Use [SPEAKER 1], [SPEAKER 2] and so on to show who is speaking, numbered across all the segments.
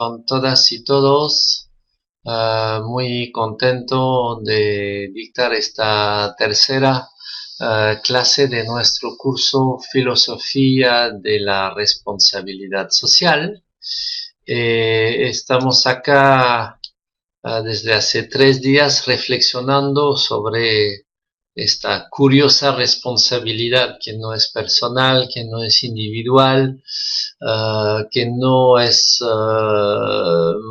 [SPEAKER 1] con todas y todos. Muy contento de dictar esta tercera clase de nuestro curso Filosofía de la Responsabilidad Social. Estamos acá desde hace 3 días reflexionando sobre esta curiosa responsabilidad que no es personal, que no es individual, que no es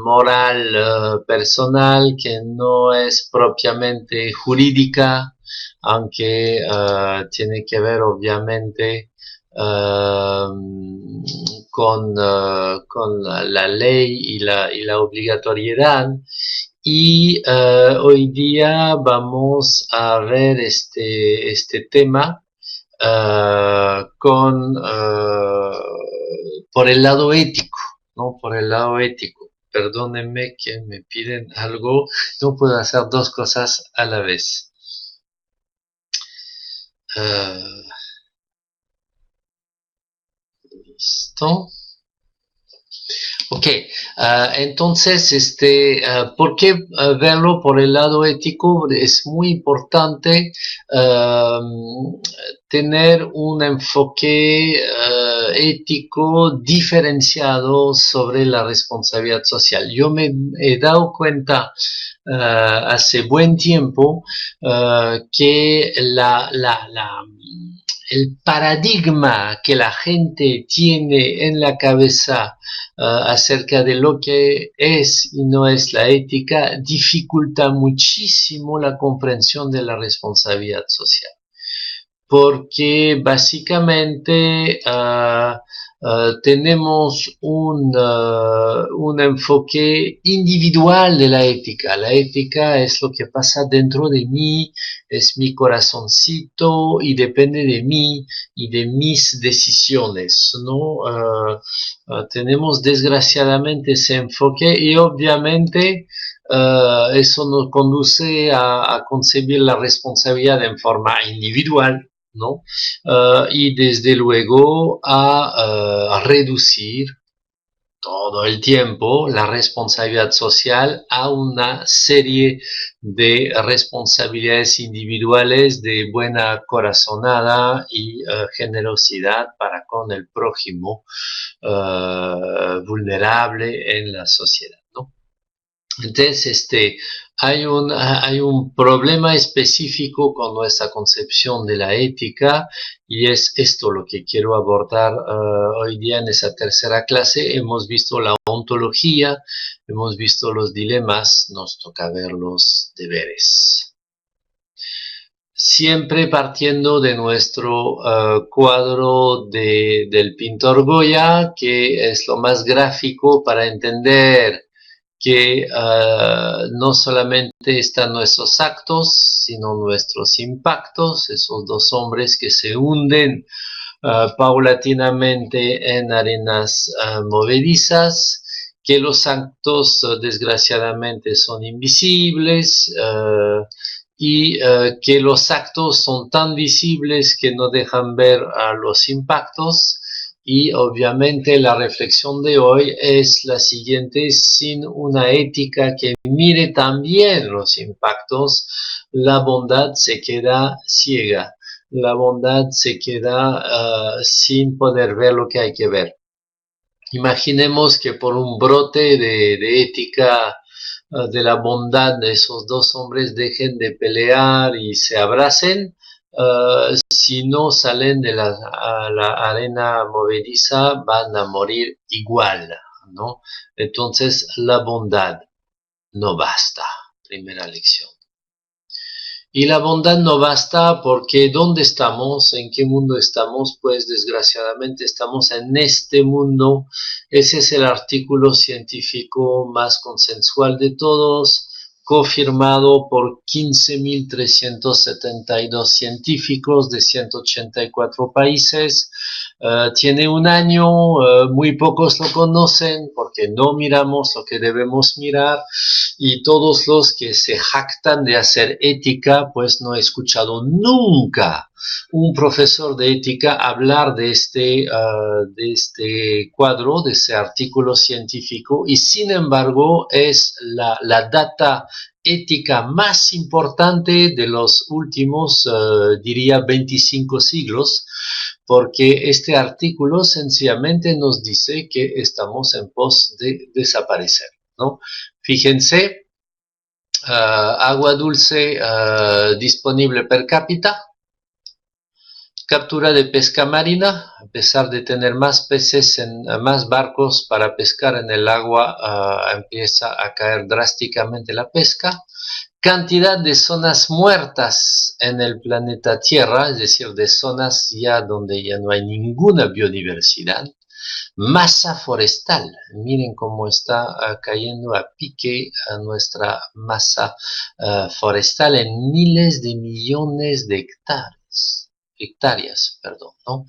[SPEAKER 1] moral personal, que no es propiamente jurídica, aunque tiene que ver obviamente con la ley y la obligatoriedad. Y hoy día vamos a ver este tema por el lado ético, ¿no? Por el lado ético. Perdónenme que me piden algo, no puedo hacer 2 cosas a la vez. ¿Listo? Ok, entonces, ¿por qué verlo por el lado ético? Es muy importante tener un enfoque ético diferenciado sobre la responsabilidad social. Yo me he dado cuenta hace buen tiempo que el paradigma que la gente tiene en la cabeza acerca de lo que es y no es la ética dificulta muchísimo la comprensión de la responsabilidad social. Porque básicamente tenemos un enfoque individual de la ética. La ética es lo que pasa dentro de mí, es mi corazoncito y depende de mí y de mis decisiones, ¿no? Tenemos desgraciadamente ese enfoque y obviamente eso nos conduce a concebir la responsabilidad en forma individual, ¿no? Y desde luego a reducir todo el tiempo la responsabilidad social a una serie de responsabilidades individuales de buena corazonada y generosidad para con el prójimo vulnerable en la sociedad, ¿no? Entonces, hay un problema específico con nuestra concepción de la ética y es esto lo que quiero abordar hoy día en esa tercera clase. Hemos visto la ontología, hemos visto los dilemas, nos toca ver los deberes. Siempre partiendo de nuestro cuadro del pintor Goya, que es lo más gráfico para entender que no solamente están nuestros actos, sino nuestros impactos, esos 2 hombres que se hunden paulatinamente en arenas movedizas, que los actos desgraciadamente son invisibles y que los actos son tan visibles que no dejan ver a los impactos. Y obviamente la reflexión de hoy es la siguiente: sin una ética que mire también los impactos, la bondad se queda ciega, la bondad se queda sin poder ver lo que hay que ver. Imaginemos que por un brote de ética de la bondad de esos 2 hombres dejen de pelear y se abracen. Si no salen de la arena movediza van a morir igual, ¿no? Entonces la bondad no basta. Primera lección. Y la bondad no basta porque ¿dónde estamos? ¿En qué mundo estamos? Pues desgraciadamente estamos en este mundo. Ese es el artículo científico más consensual de todos, confirmado por 15.372 científicos de 184 países. Tiene un año, muy pocos lo conocen porque no miramos lo que debemos mirar y todos los que se jactan de hacer ética pues no he escuchado nunca un profesor de ética hablar de este cuadro, de este artículo científico, y sin embargo es la data ética más importante de los últimos, diría, 25 siglos, porque este artículo sencillamente nos dice que estamos en pos de desaparecer, ¿no? Fíjense, agua dulce disponible per cápita, captura de pesca marina, a pesar de tener más peces, más barcos para pescar en el agua, empieza a caer drásticamente la pesca. Cantidad de zonas muertas en el planeta Tierra, es decir, de zonas ya donde ya no hay ninguna biodiversidad. Masa forestal, miren cómo está cayendo a pique a nuestra masa forestal en miles de millones de hectáreas, perdón, ¿no?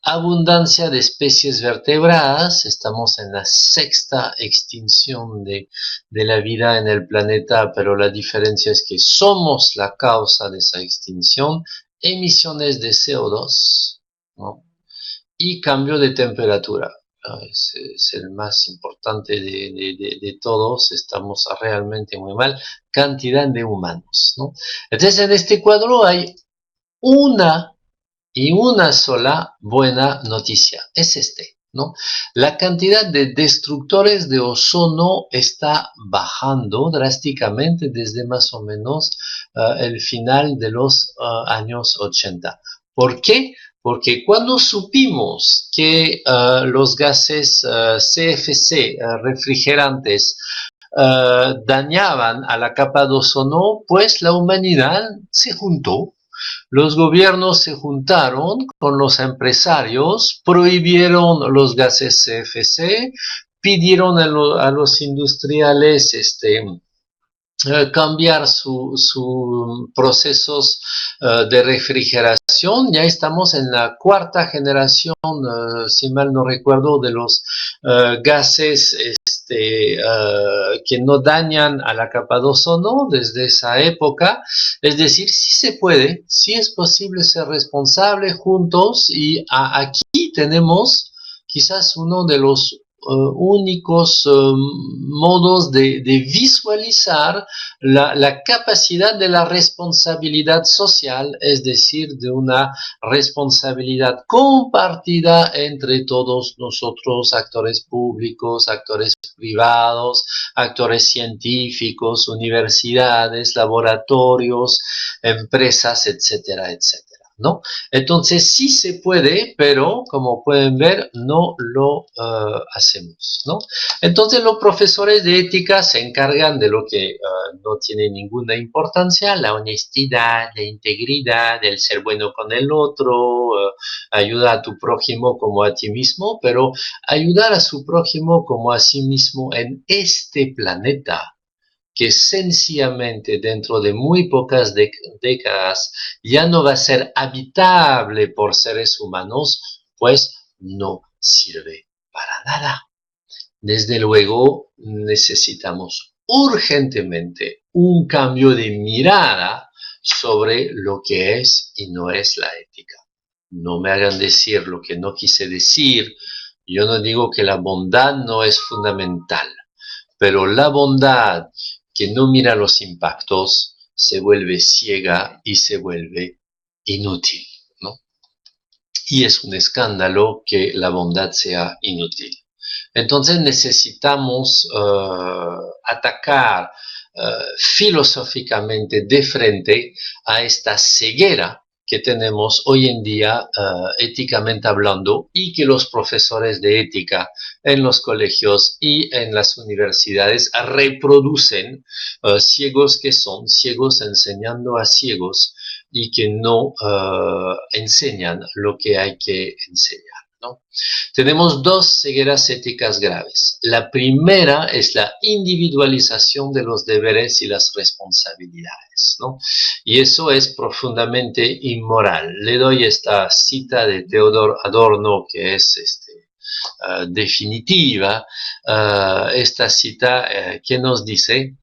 [SPEAKER 1] Abundancia de especies vertebradas, estamos en la sexta extinción de la vida en el planeta, pero la diferencia es que somos la causa de esa extinción. Emisiones de CO2, ¿no? Y cambio de temperatura. Es el más importante de todos, estamos realmente muy mal. Cantidad de humanos, ¿no? Entonces en este cuadro hay una sola buena noticia, es ¿no? La cantidad de destructores de ozono está bajando drásticamente desde más o menos el final de los años 80. ¿Por qué? Porque cuando supimos que los gases CFC, refrigerantes, dañaban a la capa de ozono, pues la humanidad se juntó. Los gobiernos se juntaron con los empresarios, prohibieron los gases CFC, pidieron a los industriales cambiar sus procesos de refrigeración. Ya estamos en la cuarta generación, si mal no recuerdo, de los gases que no dañan a la capa de ozono desde esa época. Es decir, sí se puede, sí es posible ser responsable juntos, y aquí tenemos quizás uno de los únicos modos de visualizar la capacidad de la responsabilidad social, es decir, de una responsabilidad compartida entre todos nosotros, actores públicos, actores privados, actores científicos, universidades, laboratorios, empresas, etcétera, etcétera, ¿no? Entonces sí se puede, pero como pueden ver, no lo hacemos, ¿no? Entonces los profesores de ética se encargan de lo que no tiene ninguna importancia: la honestidad, la integridad, el ser bueno con el otro, ayuda a tu prójimo como a ti mismo, pero ayudar a su prójimo como a sí mismo en este planeta, que sencillamente dentro de muy pocas décadas ya no va a ser habitable por seres humanos, pues no sirve para nada. Desde luego necesitamos urgentemente un cambio de mirada sobre lo que es y no es la ética. No me hagan decir lo que no quise decir. Yo no digo que la bondad no es fundamental, pero la bondad que no mira los impactos se vuelve ciega y se vuelve inútil, ¿no? Y es un escándalo que la bondad sea inútil. Entonces necesitamos atacar filosóficamente de frente a esta ceguera que tenemos hoy en día, éticamente hablando, y que los profesores de ética en los colegios y en las universidades reproducen, ciegos que son, ciegos enseñando a ciegos, y que no enseñan lo que hay que enseñar, ¿no? Tenemos dos cegueras éticas graves. La primera es la individualización de los deberes y las responsabilidades, ¿no? Y eso es profundamente inmoral. Le doy esta cita de Theodor Adorno, que es definitiva, esta cita que nos dice: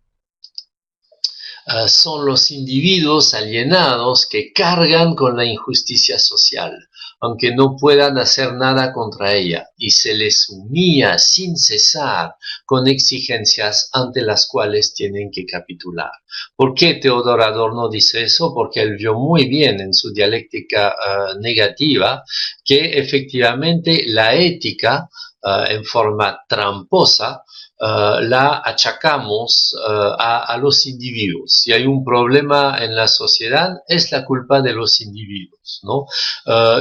[SPEAKER 1] son los individuos alienados que cargan con la injusticia social, aunque no puedan hacer nada contra ella, y se les humilla sin cesar con exigencias ante las cuales tienen que capitular. ¿Por qué Theodor Adorno dice eso? Porque él vio muy bien en su dialéctica negativa que efectivamente la ética en forma tramposa la achacamos a los individuos. Si hay un problema en la sociedad, es la culpa de los individuos, ¿no?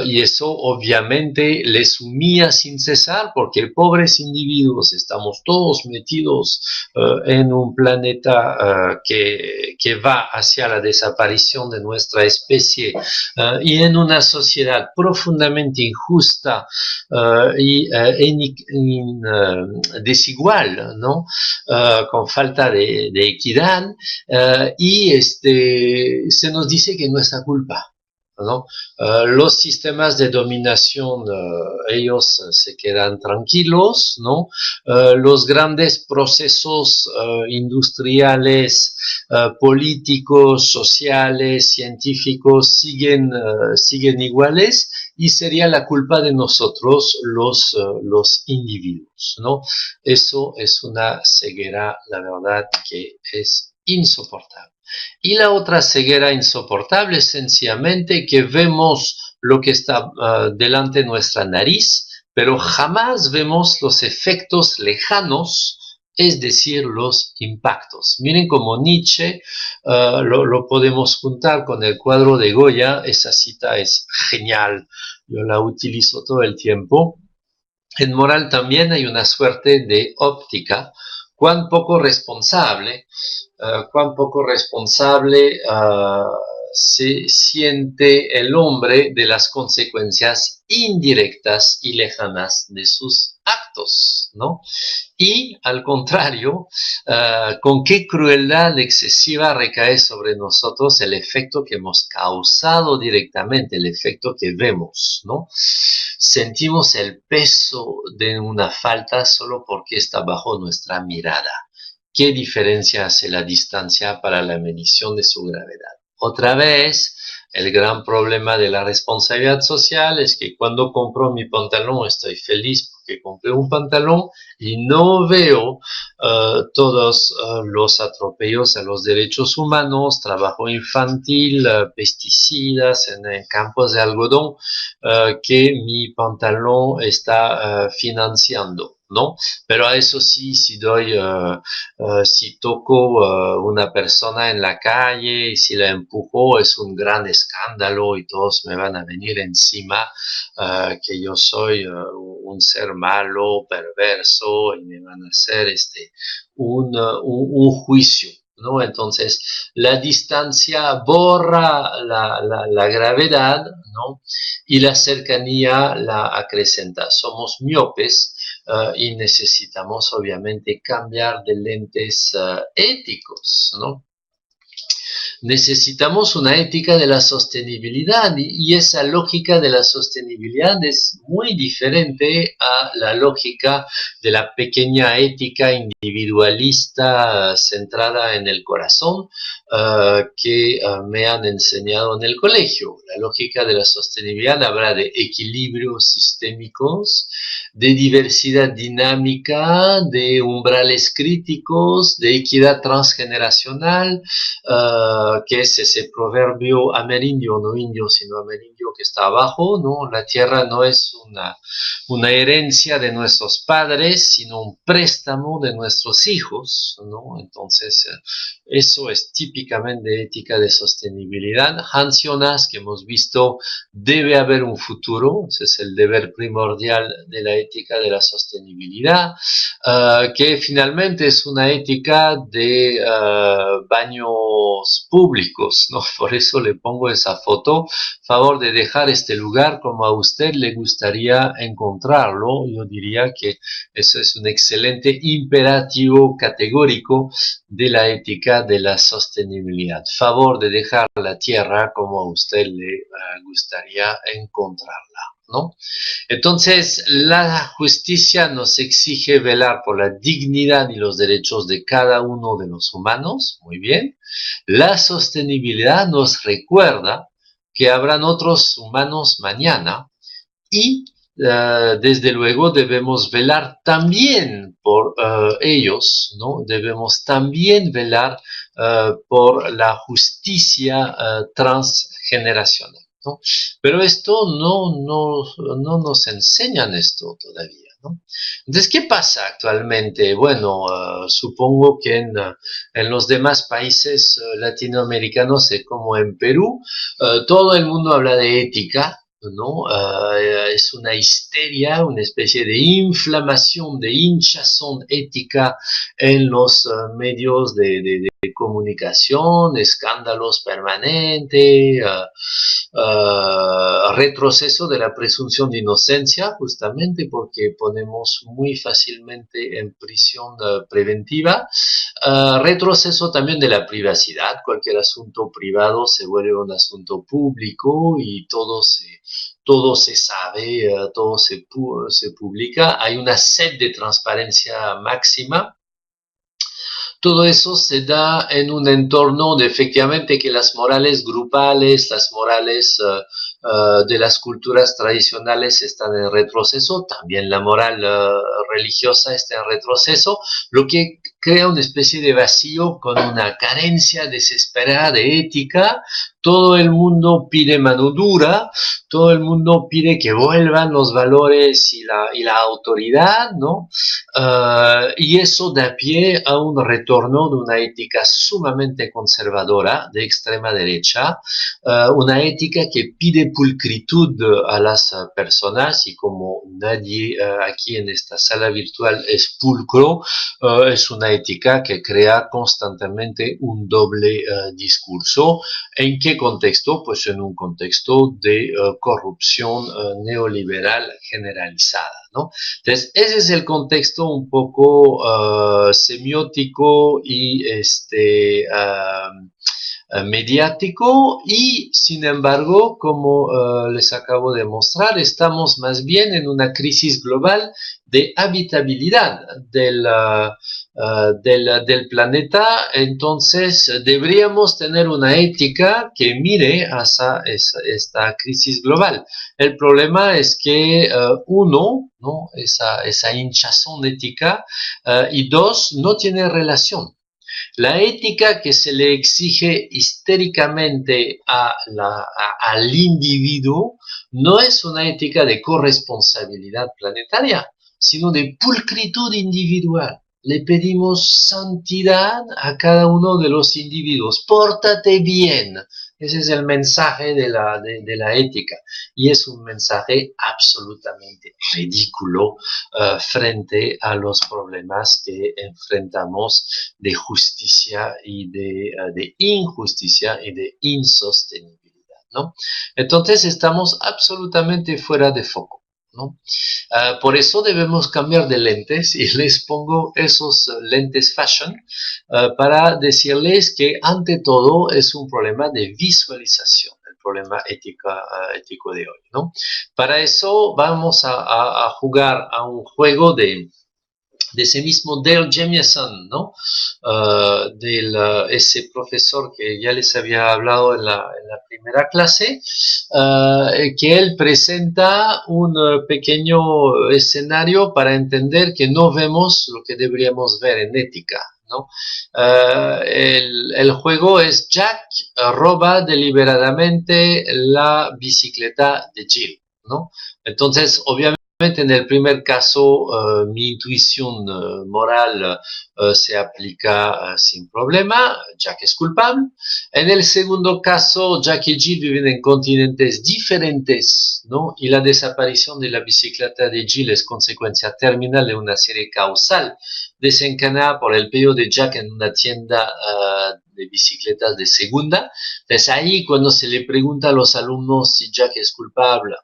[SPEAKER 1] Y eso obviamente les humilla sin cesar, porque pobres individuos estamos todos metidos en un planeta que va hacia la desaparición de nuestra especie y en una sociedad profundamente injusta y desigual, ¿no? Con falta de equidad, y se nos dice que es nuestra culpa, ¿no? Los sistemas de dominación, ellos se quedan tranquilos, ¿no? Los grandes procesos industriales, políticos, sociales, científicos siguen iguales, y sería la culpa de nosotros los individuos, ¿no? Eso es una ceguera, la verdad, que es insoportable. Y la otra ceguera insoportable es sencillamente que vemos lo que está delante de nuestra nariz, pero jamás vemos los efectos lejanos, es decir, los impactos. Miren cómo Nietzsche lo podemos juntar con el cuadro de Goya. Esa cita es genial, yo la utilizo todo el tiempo. En moral también hay una suerte de óptica. Cuán poco responsable se siente el hombre de las consecuencias indirectas y lejanas de sus actos, ¿no? Y al contrario, con qué crueldad excesiva recae sobre nosotros el efecto que hemos causado directamente, el efecto que vemos, ¿no? Sentimos el peso de una falta solo porque está bajo nuestra mirada. ¿Qué diferencia hace la distancia para la medición de su gravedad? Otra vez, el gran problema de la responsabilidad social es que cuando compro mi pantalón estoy feliz porque compré un pantalón y no veo todos los atropellos a los derechos humanos, trabajo infantil, pesticidas en campos de algodón que mi pantalón está financiando, ¿no? Pero a eso sí, si toco una persona en la calle y si la empujo, es un gran escándalo y todos me van a venir encima que yo soy un ser malo, perverso, y me van a hacer un juicio, ¿no? Entonces, la distancia borra la gravedad, ¿no? Y la cercanía la acrecenta. Somos miopes y necesitamos obviamente cambiar de lentes éticos, ¿no? Necesitamos una ética de la sostenibilidad y esa lógica de la sostenibilidad es muy diferente a la lógica de la pequeña ética individualista centrada en el corazón que me han enseñado en el colegio. La lógica de la sostenibilidad habla de equilibrios sistémicos, de diversidad dinámica, de umbrales críticos, de equidad transgeneracional, que es ese proverbio amerindio, no indio, sino amerindio que está abajo, ¿no? La tierra no es una herencia de nuestros padres, sino un préstamo de nuestros hijos, ¿no? Entonces, eso es típicamente ética de sostenibilidad. Hans Jonas, que hemos visto, debe haber un futuro, ese es el deber primordial de la ética de la sostenibilidad, que finalmente es una ética de baños públicos, ¿no? Por eso le pongo esa foto, favor de dejar este lugar como a usted le gustaría encontrarlo. Yo diría que eso es un excelente imperativo categórico de la ética de la sostenibilidad. Favor de dejar la tierra como a usted le gustaría encontrarla. ¿no? Entonces, la justicia nos exige velar por la dignidad y los derechos de cada uno de los humanos, muy bien. La sostenibilidad nos recuerda que habrán otros humanos mañana y desde luego debemos velar también por ellos, ¿no? Debemos también velar por la justicia transgeneracional, ¿no? Pero esto no nos enseñan esto todavía, ¿no? Entonces, ¿qué pasa actualmente? Bueno, supongo que en los demás países latinoamericanos, como en Perú, todo el mundo habla de ética, ¿no? Es una histeria, una especie de inflamación, de hinchazón ética en los medios de comunicación, escándalos permanentes, retroceso de la presunción de inocencia, justamente porque ponemos muy fácilmente en prisión preventiva, retroceso también de la privacidad, cualquier asunto privado se vuelve un asunto público y todo se sabe, todo se publica, hay una sed de transparencia máxima. Todo eso se da en un entorno de efectivamente que las morales grupales, las morales de las culturas tradicionales están en retroceso, también la moral religiosa está en retroceso, lo que crea una especie de vacío con una carencia desesperada de ética. Todo el mundo pide mano dura, todo el mundo pide que vuelvan los valores y la autoridad, ¿no? Y eso da pie a un retorno de una ética sumamente conservadora de extrema derecha, una ética que pide pulcritud a las personas y como nadie aquí en esta sala virtual es pulcro, es una ética que crea constantemente un doble discurso. ¿En qué contexto? Pues en un contexto de corrupción neoliberal generalizada, ¿no? Entonces, ese es el contexto un poco semiótico y mediático y, sin embargo, como les acabo de mostrar, estamos más bien en una crisis global de habitabilidad del planeta. Entonces, deberíamos tener una ética que mire hacia esta crisis global. El problema es que uno, ¿no? esa hinchazón ética, y dos, no tiene relación. La ética que se le exige histéricamente al individuo no es una ética de corresponsabilidad planetaria, sino de pulcritud individual. Le pedimos santidad a cada uno de los individuos. Pórtate bien. Ese es el mensaje de la ética. Y es un mensaje absolutamente ridículo frente a los problemas que enfrentamos de justicia y de injusticia y de insostenibilidad, ¿no? Entonces estamos absolutamente fuera de foco, ¿no? Por eso debemos cambiar de lentes y les pongo esos lentes fashion para decirles que ante todo es un problema de visualización, el problema ético de hoy, ¿no? Para eso vamos a jugar a un juego de ese mismo Dale Jamieson, ¿no? Ese profesor que ya les había hablado en la primera clase, que él presenta un pequeño escenario para entender que no vemos lo que deberíamos ver en ética, ¿no? El juego es Jack roba deliberadamente la bicicleta de Jill, ¿no? Entonces, obviamente, en el primer caso, mi intuición moral se aplica sin problema, Jack es culpable. En el segundo caso, Jack y Jill viven en continentes diferentes, ¿no? Y la desaparición de la bicicleta de Jill es consecuencia terminal de una serie causal desencadenada por el pedido de Jack en una tienda de bicicletas de segunda. Entonces ahí cuando se le pregunta a los alumnos si Jack es culpable,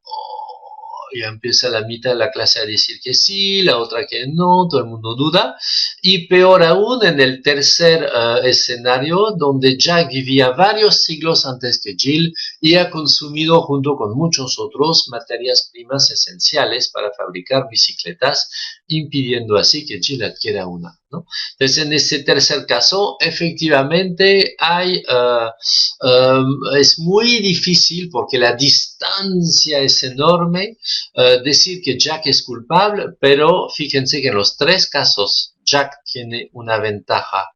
[SPEAKER 1] ya empieza la mitad de la clase a decir que sí, la otra que no, todo el mundo duda. Y peor aún en el tercer escenario, donde Jack vivía varios siglos antes que Jill y ha consumido junto con muchos otros materias primas esenciales para fabricar bicicletas, impidiendo así que Jill adquiera una, ¿no? Entonces, en ese tercer caso, efectivamente es muy difícil porque la distancia es enorme decir que Jack es culpable, pero fíjense que en los tres casos Jack tiene una ventaja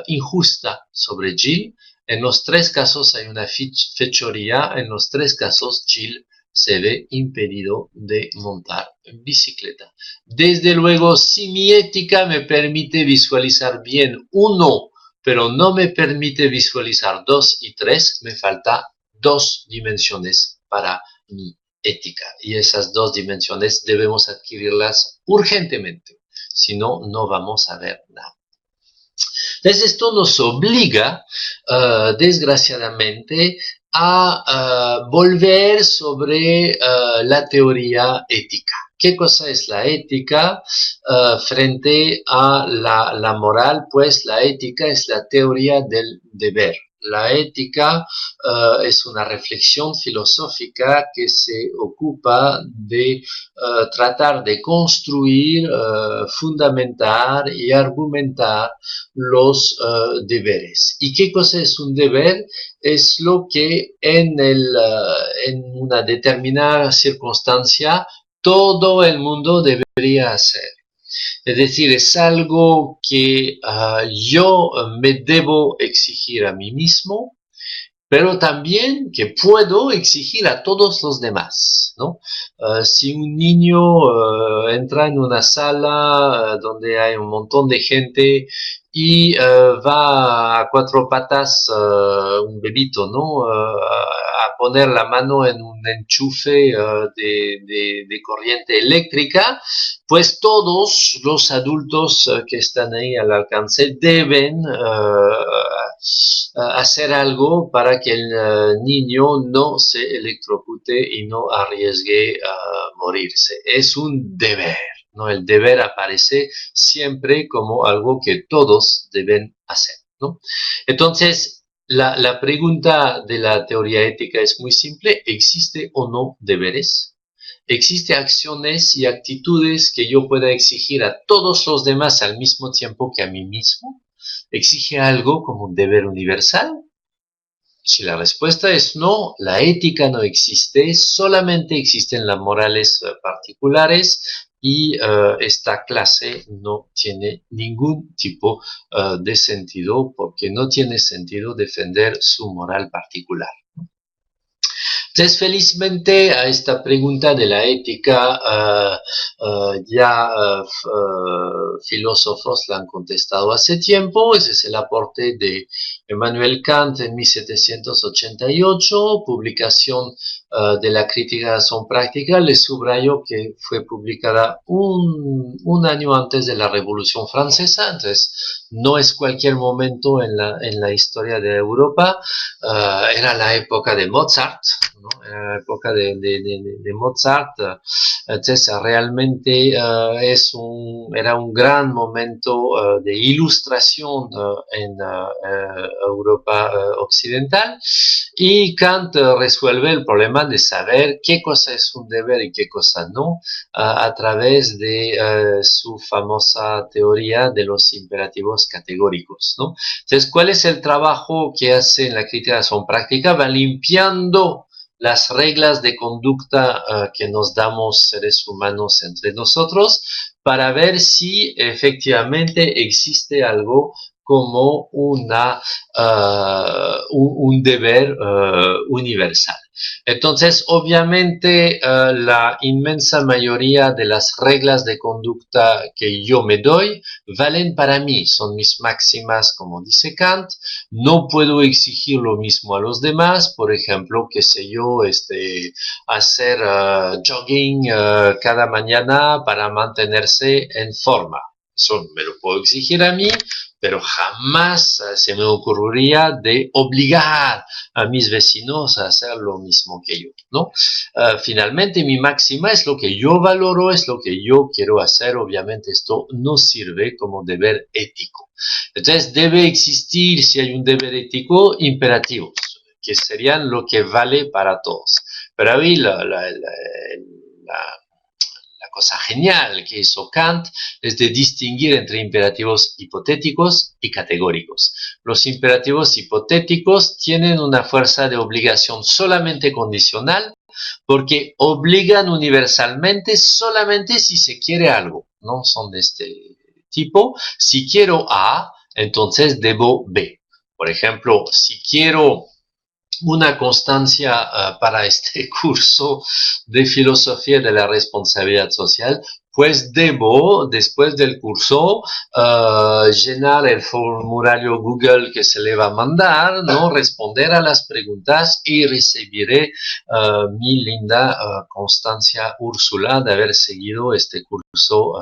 [SPEAKER 1] injusta sobre Jill. En los tres casos hay una fechoría, en los tres casos Jill se ve impedido de montar bicicleta. Desde luego, si mi ética me permite visualizar bien uno, pero no me permite visualizar 2 y 3, me falta 2 dimensiones para mi ética. Y esas 2 dimensiones debemos adquirirlas urgentemente, si no, no vamos a ver nada. Entonces, esto nos obliga, desgraciadamente, a volver sobre la teoría ética. ¿Qué cosa es la ética frente a la moral? Pues la ética es la teoría del deber. La ética es una reflexión filosófica que se ocupa de tratar de construir, fundamentar y argumentar los deberes. ¿Y qué cosa es un deber? Es lo que en una determinada circunstancia todo el mundo debería hacer. Es decir, es algo que yo me debo exigir a mí mismo, pero también que puedo exigir a todos los demás, ¿no? Si un niño entra en una sala donde hay un montón de gente y va a cuatro patas, un bebito, ¿no? A poner la mano en un enchufe de corriente eléctrica, pues todos los adultos que están ahí al alcance deben hacer algo para que el niño no se electrocute y no arriesgue a morirse. Es un deber, ¿no? El deber aparece siempre como algo que todos deben hacer, ¿no? Entonces, la pregunta de la teoría ética es muy simple. ¿Existe o no deberes? ¿Existe acciones y actitudes que yo pueda exigir a todos los demás al mismo tiempo que a mí mismo? ¿Exige algo como un deber universal? Si la respuesta es no, la ética no existe, solamente existen las morales particulares y esta clase no tiene ningún tipo de sentido porque no tiene sentido defender su moral particular. Entonces, felizmente a esta pregunta de la ética filósofos la han contestado hace tiempo. Ese es el aporte de Emmanuel Kant en 1788, publicación de la crítica de la razón práctica. Les subrayo que fue publicada un año antes de la Revolución Francesa, entonces no es cualquier momento en la historia de Europa. Era la época de Mozart, ¿no? Era la época de Mozart. Entonces realmente era un gran momento de ilustración en Europa occidental, y Kant resuelve el problema de saber qué cosa es un deber y qué cosa no a través de su famosa teoría de los imperativos categóricos, ¿no? Entonces, ¿cuál es el trabajo que hace en la crítica de la razón práctica? Va limpiando las reglas de conducta que nos damos seres humanos entre nosotros para ver si efectivamente existe algo como un deber universal. Entonces, obviamente, la inmensa mayoría de las reglas de conducta que yo me doy valen para mí, son mis máximas, como dice Kant. No puedo exigir lo mismo a los demás, por ejemplo, qué sé yo, hacer jogging cada mañana para mantenerse en forma. Eso me lo puedo exigir a mí, pero jamás se me ocurriría de obligar a mis vecinos a hacer lo mismo que yo, ¿no? Finalmente, mi máxima es lo que yo valoro, es lo que yo quiero hacer. Obviamente, esto no sirve como deber ético. Entonces, debe existir, si hay un deber ético, imperativos, que serían lo que vale para todos. Pero ahí la cosa genial que hizo Kant es de distinguir entre imperativos hipotéticos y categóricos. Los imperativos hipotéticos tienen una fuerza de obligación solamente condicional porque obligan universalmente solamente si se quiere algo, ¿no? Son de este tipo. Si quiero A, entonces debo B. Por ejemplo, si quiero una constancia para este curso de filosofía de la responsabilidad social, pues debo, después del curso, llenar el formulario Google que se le va a mandar, ¿no? Responder a las preguntas y recibiré mi linda constancia Úrsula de haber seguido este curso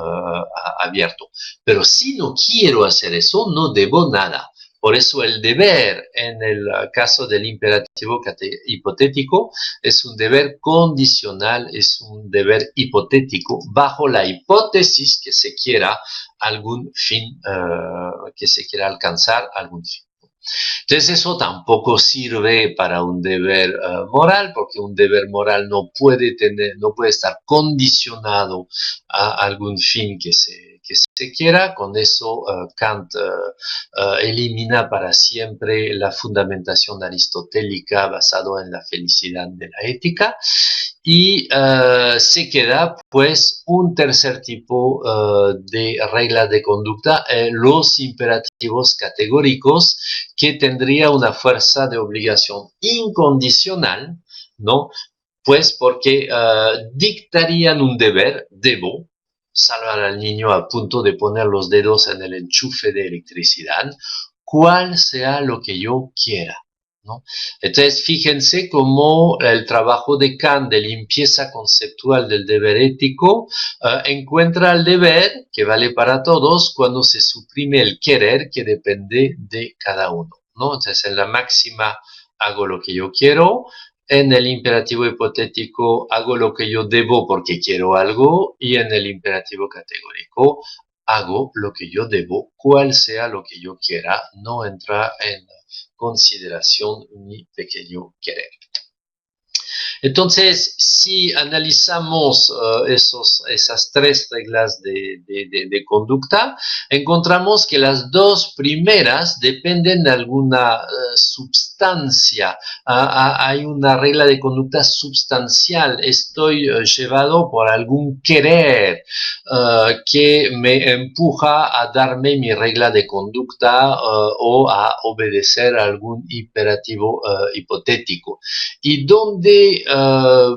[SPEAKER 1] abierto. Pero si no quiero hacer eso, no debo nada. Por eso el deber en el caso del imperativo hipotético es un deber condicional, es un deber hipotético bajo la hipótesis que se quiera algún fin, que se quiera alcanzar algún fin. Entonces eso tampoco sirve para un deber moral, porque un deber moral no puede estar condicionado a algún fin que se quiera. Con eso Kant elimina para siempre la fundamentación aristotélica basado en la felicidad de la ética. Y se queda pues un tercer tipo de regla de conducta, los imperativos categóricos, que tendría una fuerza de obligación incondicional, ¿no? Pues porque dictarían un deber, debo salvar al niño a punto de poner los dedos en el enchufe de electricidad, cual sea lo que yo quiera, ¿no? Entonces, fíjense cómo el trabajo de Kant de limpieza conceptual del deber ético encuentra el deber, que vale para todos, cuando se suprime el querer, que depende de cada uno, ¿no? Entonces, en la máxima hago lo que yo quiero, en el imperativo hipotético hago lo que yo debo porque quiero algo, y en el imperativo categórico hago lo que yo debo, cual sea lo que yo quiera, no entra en consideración mi pequeño querer. Entonces, si analizamos esas tres reglas de conducta, encontramos que las dos primeras dependen de alguna substancia. Hay una regla de conducta substancial. Estoy llevado por algún querer que me empuja a darme mi regla de conducta o a obedecer a algún imperativo hipotético. ¿Y dónde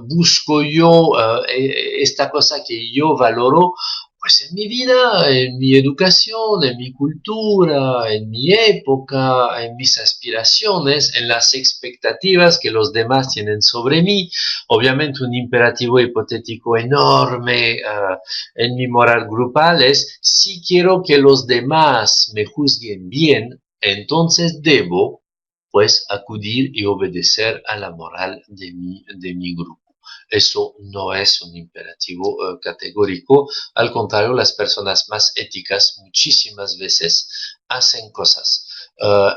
[SPEAKER 1] busco yo esta cosa que yo valoro? Pues en mi vida, en mi educación, en mi cultura, en mi época, en mis aspiraciones, en las expectativas que los demás tienen sobre mí. Obviamente un imperativo hipotético enorme en mi moral grupal es: si quiero que los demás me juzguen bien, entonces debo pues acudir y obedecer a la moral de mi grupo. Eso no es un imperativo categórico. Al contrario, las personas más éticas muchísimas veces hacen cosas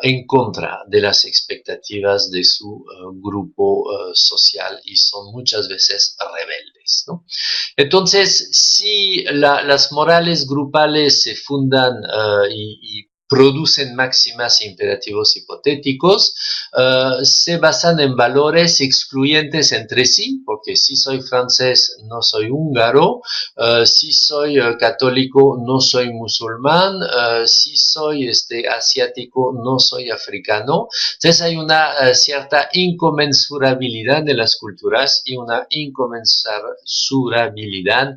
[SPEAKER 1] en contra de las expectativas de su grupo social y son muchas veces rebeldes, ¿no? Entonces, si las morales grupales se fundan y producen máximas e imperativos hipotéticos, se basan en valores excluyentes entre sí, porque si soy francés no soy húngaro, si soy católico no soy musulmán, si soy asiático no soy africano. Entonces hay una cierta inconmensurabilidad de las culturas y una inconmensurabilidad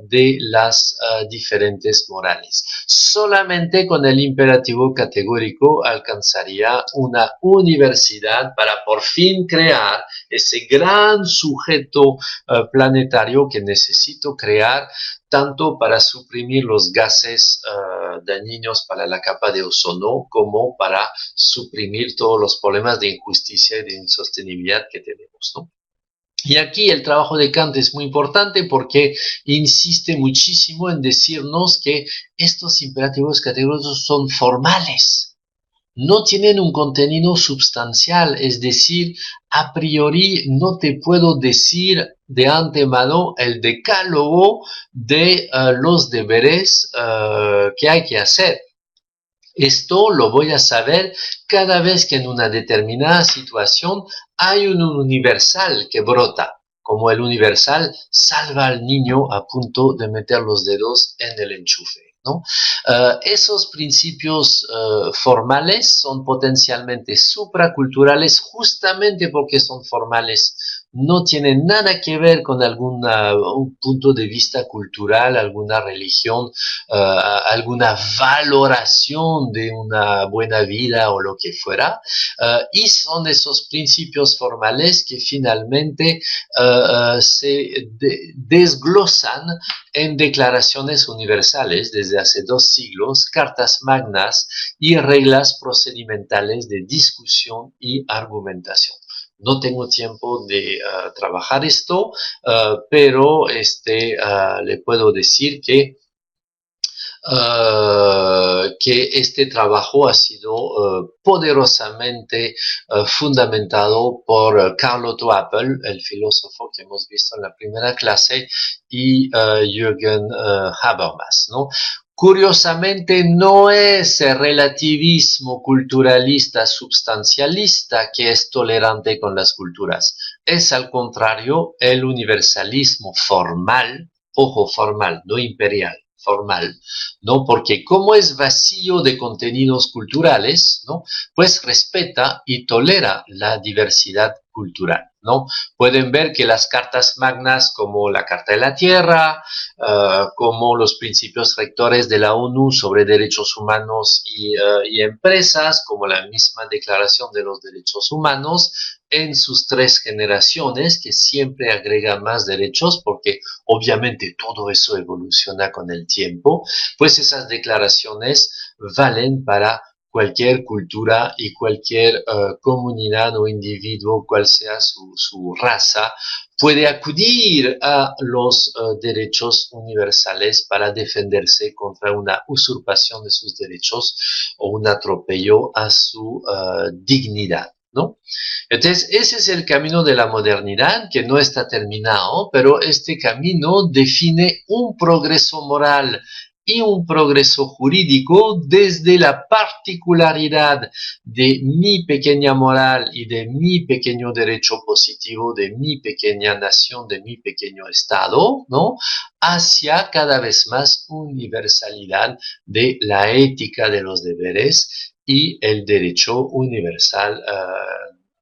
[SPEAKER 1] de las diferentes morales. Solamente con el imperativo categórico alcanzaría una universidad para por fin crear ese gran sujeto planetario que necesito crear tanto para suprimir los gases dañinos para la capa de ozono como para suprimir todos los problemas de injusticia y de insostenibilidad que tenemos, ¿no? Y aquí el trabajo de Kant es muy importante porque insiste muchísimo en decirnos que estos imperativos categóricos son formales, no tienen un contenido sustancial, es decir, a priori no te puedo decir de antemano el decálogo de los deberes que hay que hacer. Esto lo voy a saber cada vez que en una determinada situación hay un universal que brota, como el universal salva al niño a punto de meter los dedos en el enchufe, ¿no? Esos principios formales son potencialmente supraculturales justamente porque son formales. No tienen nada que ver con un punto de vista cultural, alguna religión, alguna valoración de una buena vida o lo que fuera, y son esos principios formales que finalmente se desglosan en declaraciones universales desde hace 2 siglos, cartas magnas y reglas procedimentales de discusión y argumentación. No tengo tiempo de trabajar esto, pero le puedo decir que este trabajo ha sido poderosamente fundamentado por Karl Otto Appel, el filósofo que hemos visto en la primera clase, y Jürgen Habermas, ¿no? Curiosamente, no es el relativismo culturalista substancialista que es tolerante con las culturas. Es al contrario el universalismo formal, ojo, formal, no imperial, formal, ¿no? Porque como es vacío de contenidos culturales, ¿no? Pues respeta y tolera la diversidad cultural, ¿no? Pueden ver que las cartas magnas como la Carta de la Tierra, como los principios rectores de la ONU sobre derechos humanos y empresas, como la misma Declaración de los Derechos Humanos, en sus 3 generaciones, que siempre agrega más derechos, porque obviamente todo eso evoluciona con el tiempo, pues esas declaraciones valen para cualquier cultura y cualquier comunidad o individuo, cual sea su raza, puede acudir a los derechos universales para defenderse contra una usurpación de sus derechos o un atropello a su dignidad, ¿no? Entonces, ese es el camino de la modernidad, que no está terminado, pero este camino define un progreso moral y un progreso jurídico desde la particularidad de mi pequeña moral y de mi pequeño derecho positivo, de mi pequeña nación, de mi pequeño Estado, ¿no? Hacia cada vez más universalidad de la ética de los deberes y el derecho universal,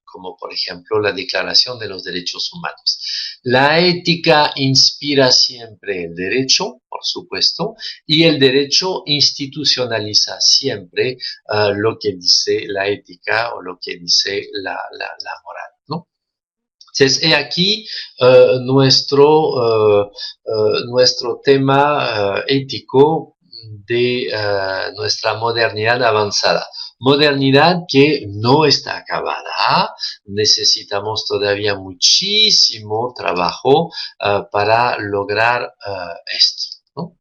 [SPEAKER 1] como por ejemplo la Declaración de los Derechos Humanos. La ética inspira siempre el derecho, por supuesto, y el derecho institucionaliza siempre lo que dice la ética o lo que dice la moral, ¿no? Entonces, he aquí nuestro tema ético de nuestra modernidad avanzada. Modernidad que no está acabada, necesitamos todavía muchísimo trabajo para lograr esto, ¿no?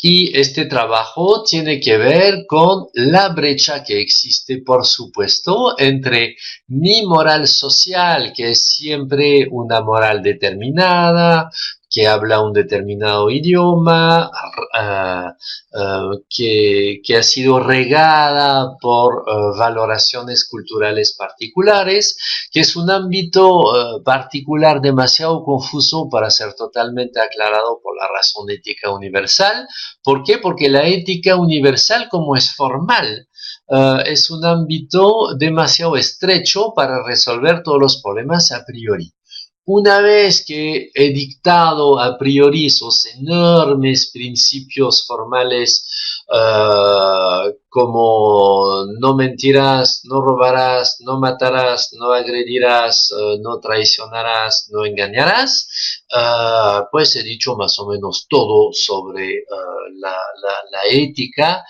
[SPEAKER 1] Y este trabajo tiene que ver con la brecha que existe, por supuesto, entre mi moral social, que es siempre una moral determinada, que habla un determinado idioma, que ha sido regada por valoraciones culturales particulares, que es un ámbito particular demasiado confuso para ser totalmente aclarado por la razón ética universal. ¿Por qué? Porque la ética universal, como es formal, es un ámbito demasiado estrecho para resolver todos los problemas a priori. una vez que he dictado a priori esos enormes principios formales como no mentirás, no robarás, no matarás, no agredirás, no traicionarás, no engañarás, pues he dicho más o menos todo sobre la ética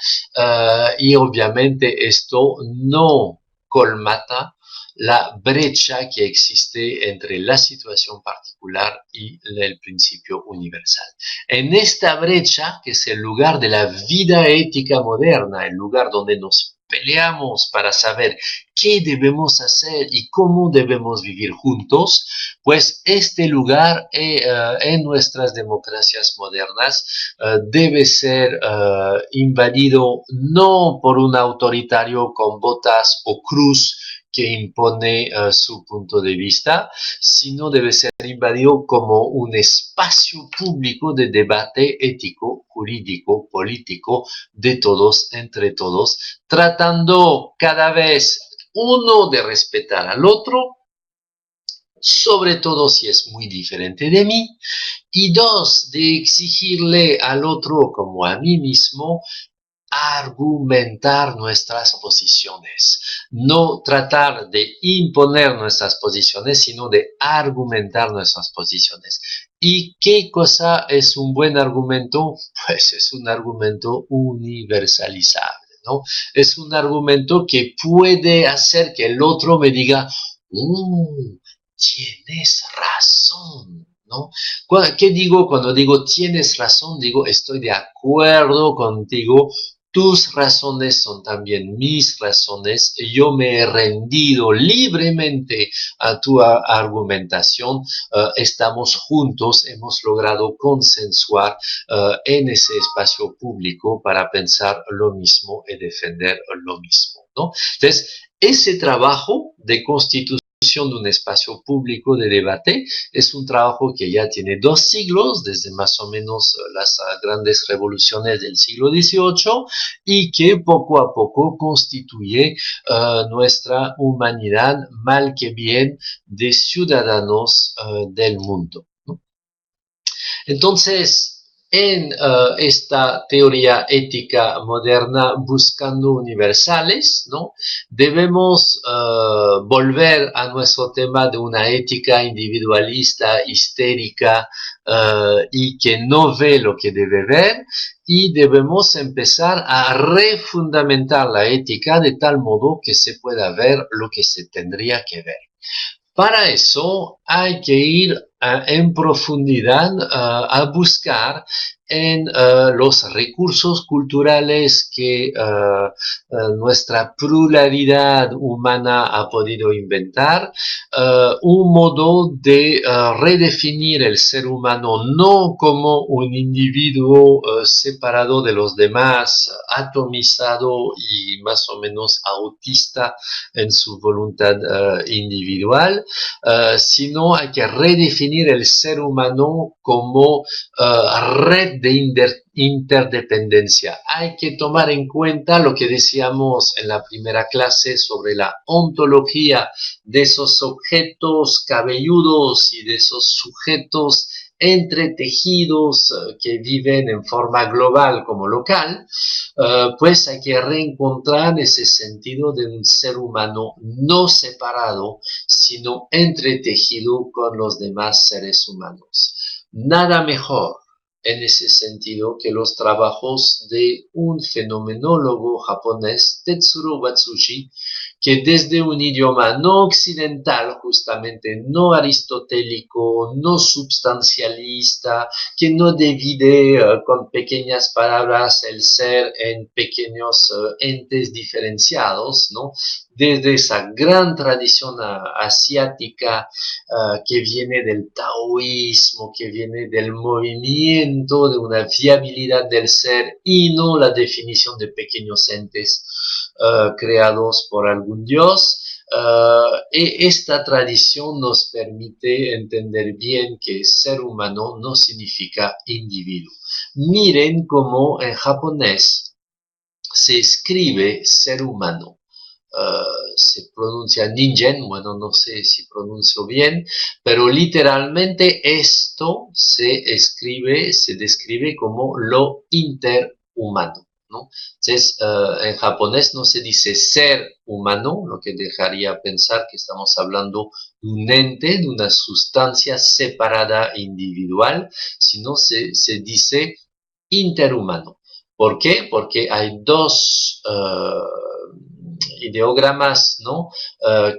[SPEAKER 1] y obviamente esto no colmata la brecha que existe entre la situación particular y el principio universal. En esta brecha, que es el lugar de la vida ética moderna, el lugar donde nos peleamos para saber qué debemos hacer y cómo debemos vivir juntos, pues este lugar en nuestras democracias modernas debe ser invadido no por un autoritario con botas o cruz que impone su punto de vista, sino debe ser invadido como un espacio público de debate ético, jurídico, político, de todos, entre todos, tratando cada vez uno de respetar al otro, sobre todo si es muy diferente de mí, y dos, de exigirle al otro como a mí mismo argumentar nuestras posiciones, no tratar de imponer nuestras posiciones, sino de argumentar nuestras posiciones. ¿Y qué cosa es un buen argumento? Pues es un argumento universalizable, ¿no? Es un argumento que puede hacer que el otro me diga, tienes razón, ¿no? ¿Qué digo cuando digo tienes razón? Digo, estoy de acuerdo contigo, tus razones son también mis razones, yo me he rendido libremente a tu argumentación, estamos juntos, hemos logrado consensuar en ese espacio público para pensar lo mismo y defender lo mismo, ¿no? Entonces, ese trabajo de constitución de un espacio público de debate es un trabajo que ya tiene 2 siglos, desde más o menos las grandes revoluciones del siglo XVIII, y que poco a poco constituye nuestra humanidad, mal que bien, de ciudadanos del mundo, ¿no? Entonces, en esta teoría ética moderna buscando universales, ¿no? Debemos volver a nuestro tema de una ética individualista, histérica y que no ve lo que debe ver, y debemos empezar a refundamentar la ética de tal modo que se pueda ver lo que se tendría que ver. Para eso hay que ir en profundidad a buscar en los recursos culturales que nuestra pluralidad humana ha podido inventar, un modo de redefinir el ser humano no como un individuo separado de los demás, atomizado y más o menos autista en su voluntad individual, sino hay que redefinir el ser humano como red de interdependencia. Hay que tomar en cuenta lo que decíamos en la primera clase sobre la ontología de esos objetos cabelludos y de esos sujetos entretejidos que viven en forma global como local, pues hay que reencontrar ese sentido de un ser humano no separado, sino entretejido con los demás seres humanos. Nada mejor en ese sentido que los trabajos de un fenomenólogo japonés, Tetsuro Watsushi, que desde un idioma no occidental, justamente no aristotélico, no substancialista, que no divide con pequeñas palabras el ser en pequeños entes diferenciados, ¿no? Desde esa gran tradición asiática que viene del taoísmo, que viene del movimiento, de una viabilidad del ser y no la definición de pequeños entes creados por algún dios. Esta tradición nos permite entender bien que ser humano no significa individuo. Miren cómo en japonés se escribe ser humano. se pronuncia ningen, bueno, no sé si pronuncio bien, pero literalmente esto se describe como lo interhumano, ¿no? Entonces, en japonés no se dice ser humano, lo que dejaría pensar que estamos hablando de un ente, de una sustancia separada individual, sino se dice interhumano. ¿Por qué? Porque hay dos ideogramas, ¿no?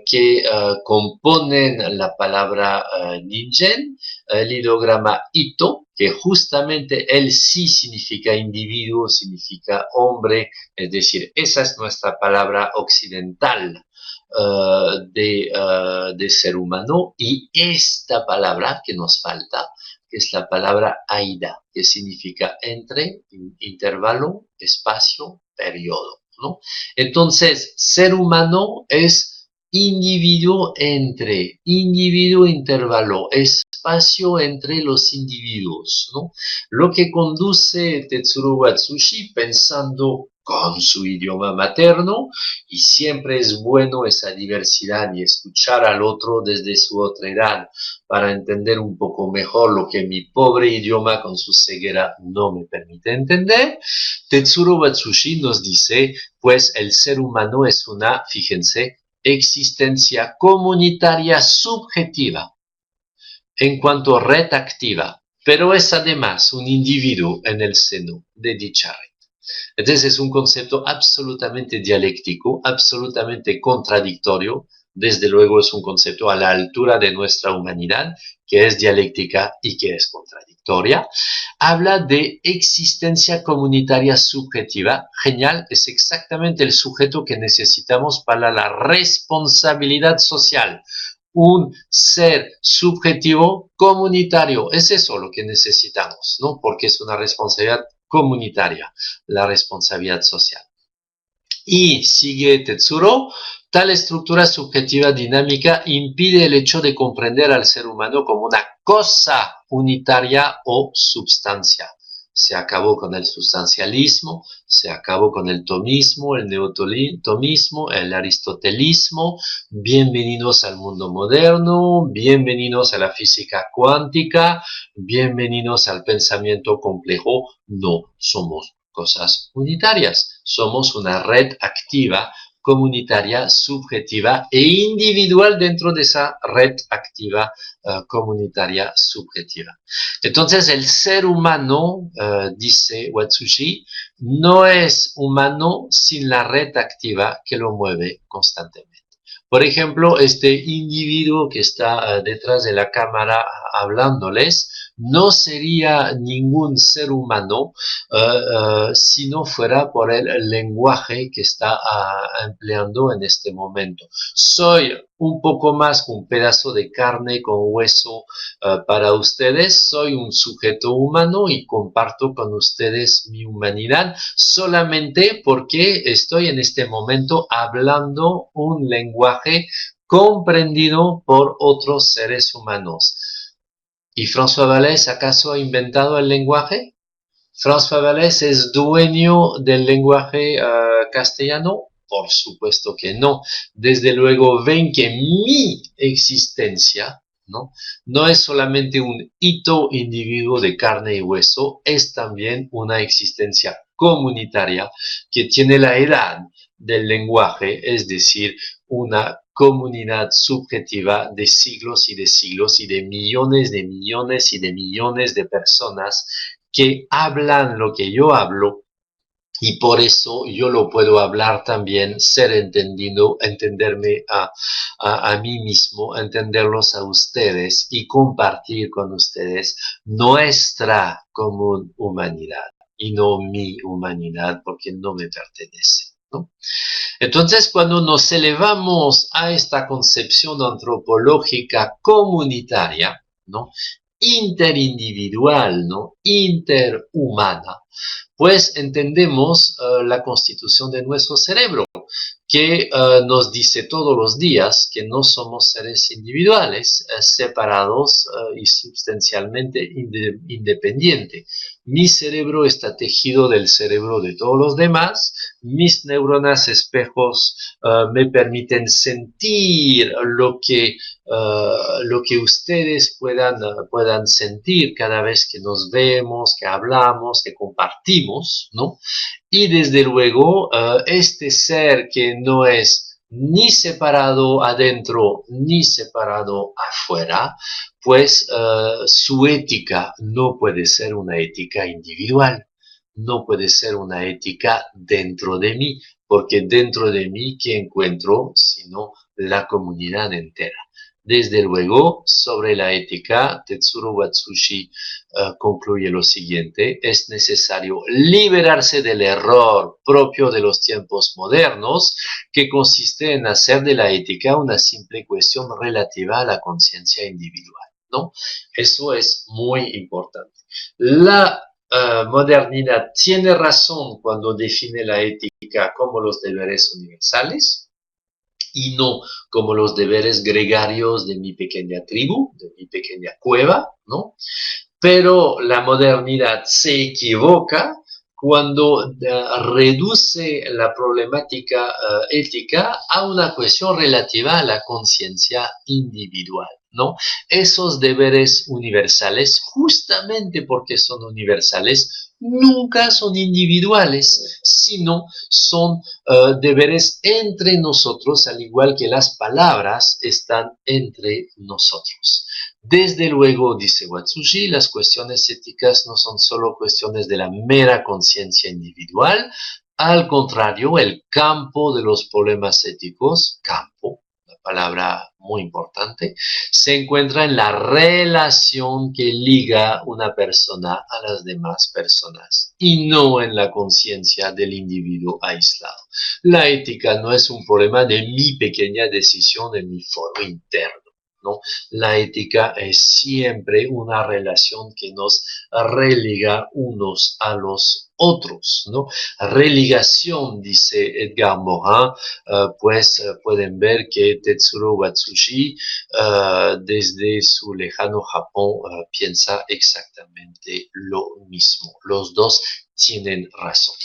[SPEAKER 1] Que componen la palabra ningen, el ideograma ito, que justamente él sí significa individuo, significa hombre, es decir, esa es nuestra palabra occidental de ser humano, y esta palabra que nos falta, que es la palabra aida, que significa entre, intervalo, espacio, periodo, ¿no? Entonces, ser humano es individuo entre, individuo intervalo, espacio entre los individuos, ¿no? Lo que conduce Tetsuro Watsushi pensando con su idioma materno, y siempre es bueno esa diversidad y escuchar al otro desde su otra edad para entender un poco mejor lo que mi pobre idioma con su ceguera no me permite entender. Tetsuro Watsushi nos dice, pues el ser humano es una, fíjense, existencia comunitaria subjetiva en cuanto a red activa, pero es además un individuo en el seno de dicha red. Entonces es un concepto absolutamente dialéctico, absolutamente contradictorio. Desde luego es un concepto a la altura de nuestra humanidad, que es dialéctica y que es contradictoria. Habla de existencia comunitaria subjetiva. Genial, es exactamente el sujeto que necesitamos para la responsabilidad social. Un ser subjetivo comunitario. Es eso lo que necesitamos, ¿no? Porque es una responsabilidad comunitaria, la responsabilidad social. Y sigue Tetsuro, tal estructura subjetiva dinámica impide el hecho de comprender al ser humano como una cosa unitaria o substancia. Se acabó con el sustancialismo, se acabó con el tomismo, el neotomismo, el aristotelismo. Bienvenidos al mundo moderno, bienvenidos a la física cuántica, bienvenidos al pensamiento complejo. No somos cosas unitarias, somos una red activa, comunitaria, subjetiva e individual dentro de esa red activa comunitaria subjetiva. Entonces el ser humano, dice Watsushi, no es humano sin la red activa que lo mueve constantemente. Por ejemplo, este individuo que está detrás de la cámara hablándoles, no sería ningún ser humano si no fuera por el lenguaje que está empleando en este momento. Soy un poco más que un pedazo de carne con hueso para ustedes, soy un sujeto humano y comparto con ustedes mi humanidad solamente porque estoy en este momento hablando un lenguaje comprendido por otros seres humanos. ¿Y François Vallès acaso ha inventado el lenguaje? ¿François Vallès es dueño del lenguaje castellano? Por supuesto que no. Desde luego ven que mi existencia, ¿no? No es solamente un hito individuo de carne y hueso, es también una existencia comunitaria que tiene la edad del lenguaje, es decir, una comunidad subjetiva de siglos y de siglos y de millones y de millones de personas que hablan lo que yo hablo, y por eso yo lo puedo hablar también, ser entendido, entenderme a mí mismo, entenderlos a ustedes y compartir con ustedes nuestra común humanidad y no mi humanidad, porque no me pertenece, ¿no? Entonces, cuando nos elevamos a esta concepción antropológica comunitaria, ¿no? Interindividual, ¿no? Interhumana, pues entendemos la constitución de nuestro cerebro, que nos dice todos los días que no somos seres individuales, separados y substancialmente independientes. Mi cerebro está tejido del cerebro de todos los demás, mis neuronas espejos me permiten sentir lo que ustedes puedan sentir cada vez que nos vemos, que hablamos, que compartimos, ¿no? Y desde luego, este ser que no es ni separado adentro ni separado afuera, pues su ética no puede ser una ética individual, no puede ser una ética dentro de mí, porque dentro de mí, ¿qué encuentro sino la comunidad entera? Desde luego, sobre la ética, Tetsuro Watsushi concluye lo siguiente: es necesario liberarse del error propio de los tiempos modernos, que consiste en hacer de la ética una simple cuestión relativa a la conciencia individual, ¿no? Eso es muy importante. La modernidad tiene razón cuando define la ética como los deberes universales y no como los deberes gregarios de mi pequeña tribu, de mi pequeña cueva, ¿no? Pero la modernidad se equivoca cuando reduce la problemática ética a una cuestión relativa a la conciencia individual, ¿no? Esos deberes universales, justamente porque son universales, nunca son individuales, sino son deberes entre nosotros, al igual que las palabras están entre nosotros. Desde luego, dice Watsushi, las cuestiones éticas no son solo cuestiones de la mera conciencia individual. Al contrario, el campo de los problemas éticos, campo, una palabra muy importante, se encuentra en la relación que liga una persona a las demás personas y no en la conciencia del individuo aislado. La ética no es un problema de mi pequeña decisión en mi foro interno, ¿no? La ética es siempre una relación que nos religa unos a los otros, ¿no? Religación, dice Edgar Morin, pues pueden ver que Tetsuro Watsushi, desde su lejano Japón, piensa exactamente lo mismo. Los dos tienen razón.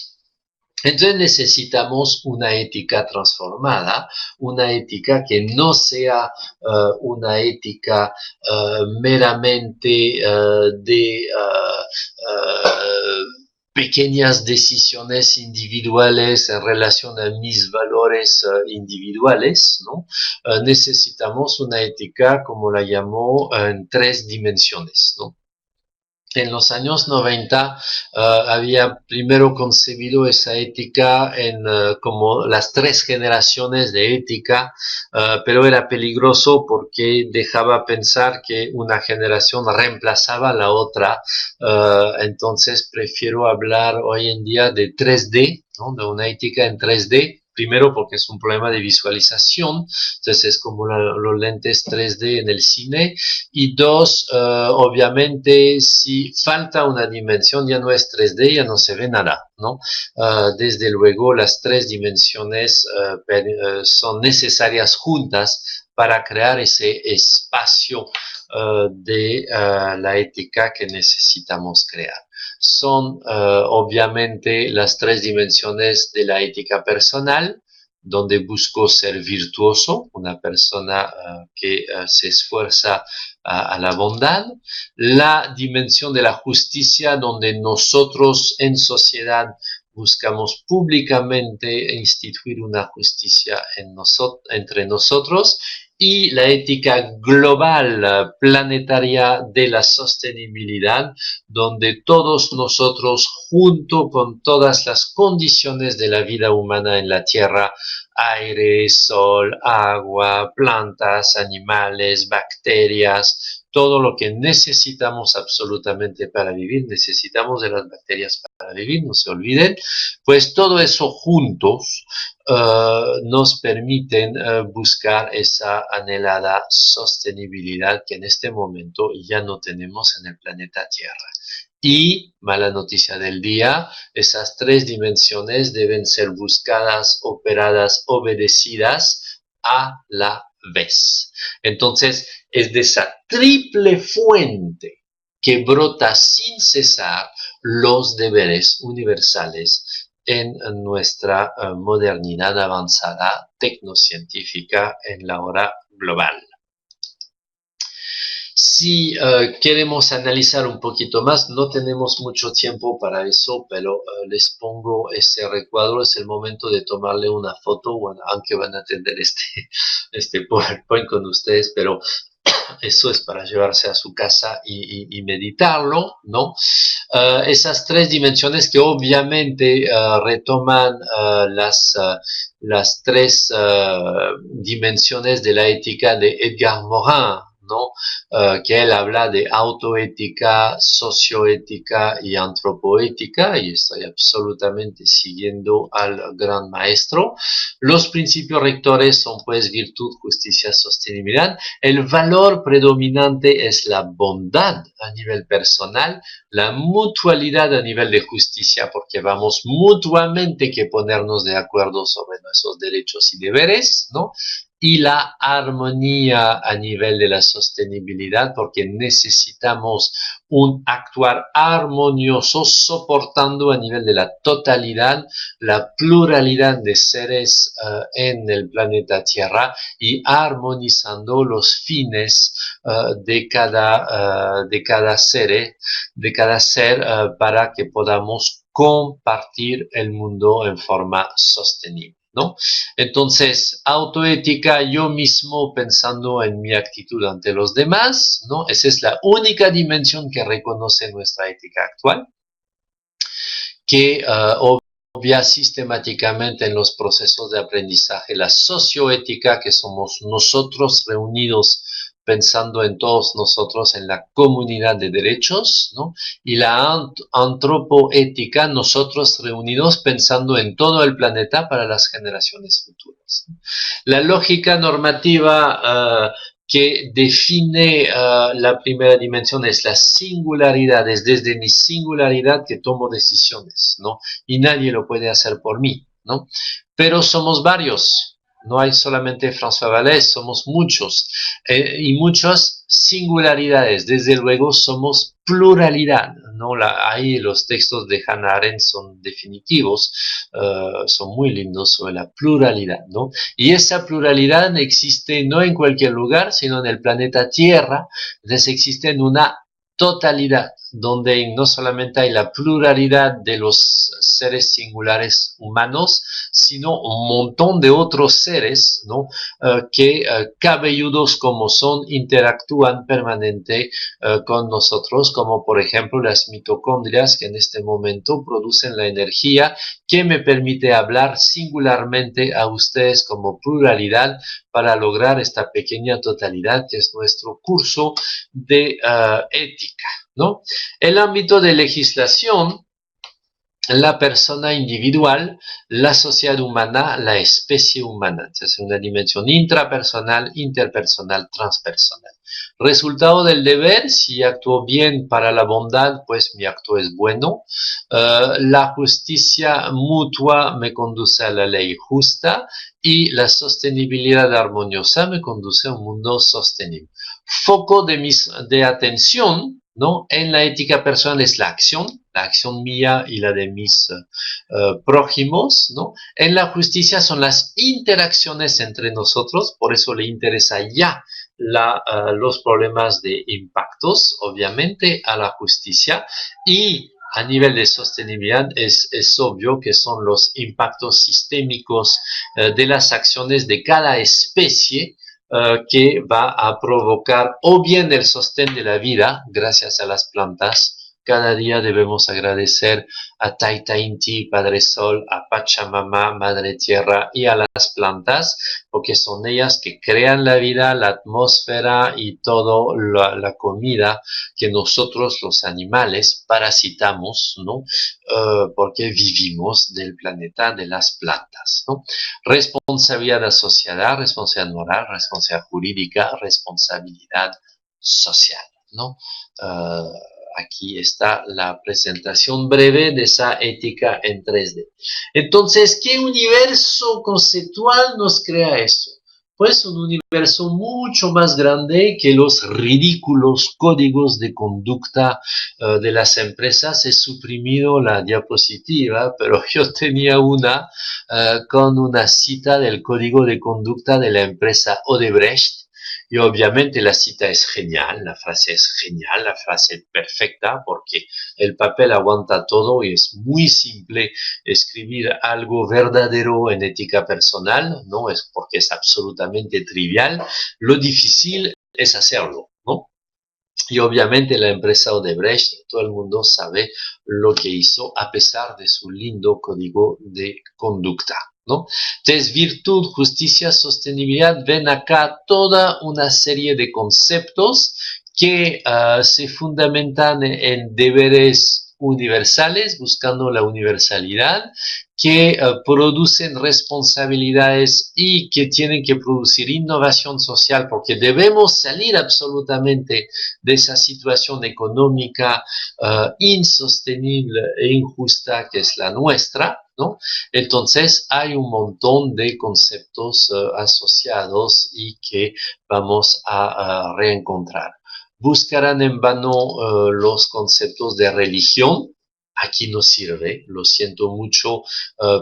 [SPEAKER 1] Entonces necesitamos una ética transformada, una ética que no sea una ética meramente de pequeñas decisiones individuales en relación a mis valores individuales, ¿no? Necesitamos una ética, como la llamó, en 3 dimensiones, ¿no? En los años 90 había primero concebido esa ética en como las 3 generaciones de ética, pero era peligroso porque dejaba pensar que una generación reemplazaba a la otra. Entonces prefiero hablar hoy en día de 3D, ¿no? De una ética en 3D. Primero porque es un problema de visualización, entonces es como los lentes 3D en el cine. Y 2, obviamente, si falta una dimensión, ya no es 3D, ya no se ve nada, ¿no? Desde luego, las 3 dimensiones son necesarias juntas para crear ese espacio de la ética que necesitamos crear. Son obviamente las 3 dimensiones de la ética personal, donde busco ser virtuoso, una persona que se esfuerza a la bondad; la dimensión de la justicia, donde nosotros en sociedad buscamos públicamente instituir una justicia entre nosotros; y la ética global, planetaria de la sostenibilidad, donde todos nosotros, junto con todas las condiciones de la vida humana en la Tierra, aire, sol, agua, plantas, animales, bacterias, todo lo que necesitamos absolutamente para vivir, necesitamos de las bacterias para vivir, no se olviden, pues todo eso juntos nos permiten buscar esa anhelada sostenibilidad que en este momento ya no tenemos en el planeta Tierra. Y, mala noticia del día, esas 3 dimensiones deben ser buscadas, operadas, obedecidas a la vez. Entonces, es de esa triple fuente que brota sin cesar los deberes universales en nuestra modernidad avanzada tecnocientífica en la hora global. Si queremos analizar un poquito más, no tenemos mucho tiempo para eso, pero les pongo ese recuadro, es el momento de tomarle una foto, bueno, aunque van a tener este PowerPoint con ustedes, pero eso es para llevarse a su casa y meditarlo, ¿no? Esas tres dimensiones que obviamente retoman las tres dimensiones de la ética de Edgar Morin, ¿no? Que él habla de autoética, socioética y antropoética, y estoy absolutamente siguiendo al gran maestro. Los principios rectores son pues virtud, justicia, sostenibilidad. El valor predominante es la bondad a nivel personal, la mutualidad a nivel de justicia, porque vamos mutuamente que ponernos de acuerdo sobre nuestros derechos y deberes, ¿no? Y la armonía a nivel de la sostenibilidad, porque necesitamos un actuar armonioso, soportando a nivel de la totalidad, la pluralidad de seres en el planeta Tierra y armonizando los fines de cada ser para que podamos compartir el mundo en forma sostenible, ¿no? Entonces, autoética, yo mismo pensando en mi actitud ante los demás, ¿no? Esa es la única dimensión que reconoce nuestra ética actual, que obvia sistemáticamente en los procesos de aprendizaje. La socioética, que somos nosotros reunidos pensando en todos nosotros, en la comunidad de derechos, ¿no? Y la antropoética, nosotros reunidos pensando en todo el planeta para las generaciones futuras. La lógica normativa que define la primera dimensión es la singularidad, es desde mi singularidad que tomo decisiones, ¿no? Y nadie lo puede hacer por mí, ¿no? Pero somos varios. No hay solamente François Vallès, somos muchos y muchas singularidades. Desde luego somos pluralidad, ¿no? Ahí los textos de Hannah Arendt son definitivos, son muy lindos sobre la pluralidad, ¿no? Y esa pluralidad existe no en cualquier lugar, sino en el planeta Tierra, entonces existe en una totalidad, donde no solamente hay la pluralidad de los seres singulares humanos, sino un montón de otros seres, ¿no? Que cabelludos como son, interactúan permanente con nosotros, como por ejemplo las mitocondrias que en este momento producen la energía que me permite hablar singularmente a ustedes como pluralidad para lograr esta pequeña totalidad que es nuestro curso de ética, ¿no? El ámbito de legislación, la persona individual, la sociedad humana, la especie humana. Es una dimensión intrapersonal, interpersonal, transpersonal. Resultado del deber, si actúo bien para la bondad, pues mi acto es bueno. La justicia mutua me conduce a la ley justa y la sostenibilidad armoniosa me conduce a un mundo sostenible. Foco de atención, ¿no? En la ética personal es la acción mía y la de mis prójimos, ¿no? En la justicia son las interacciones entre nosotros, por eso le interesa ya los problemas de impactos, obviamente, a la justicia, y a nivel de sostenibilidad es obvio que son los impactos sistémicos de las acciones de cada especie que va a provocar o bien el sostén de la vida gracias a las plantas. Cada día debemos agradecer a Taita Inti, Padre Sol, a Pachamama, Madre Tierra y a las plantas, porque son ellas que crean la vida, la atmósfera y toda la comida que nosotros los animales parasitamos, ¿no? Porque vivimos del planeta de las plantas, ¿no? Responsabilidad asociada, responsabilidad moral, responsabilidad jurídica, responsabilidad social, ¿no? Aquí está la presentación breve de esa ética en 3D. Entonces, ¿qué universo conceptual nos crea esto? pues un universo mucho más grande que los ridículos códigos de conducta de las empresas. He suprimido la diapositiva, pero yo tenía una con una cita del código de conducta de la empresa Odebrecht. Y obviamente la cita es genial, la frase es genial, la frase es perfecta, porque el papel aguanta todo y es muy simple escribir algo verdadero en ética personal, no es porque es absolutamente trivial. Lo difícil es hacerlo, ¿no? Y obviamente la empresa Odebrecht, todo el mundo sabe lo que hizo a pesar de su lindo código de conducta, ¿no? Entonces, virtud, justicia, sostenibilidad, ven acá toda una serie de conceptos que se fundamentan en deberes universales, buscando la universalidad, que producen responsabilidades y que tienen que producir innovación social, porque debemos salir absolutamente de esa situación económica insostenible e injusta que es la nuestra, ¿no? Entonces hay un montón de conceptos asociados y que vamos a reencontrar. Buscarán en vano los conceptos de religión. Aquí no sirve, lo siento mucho,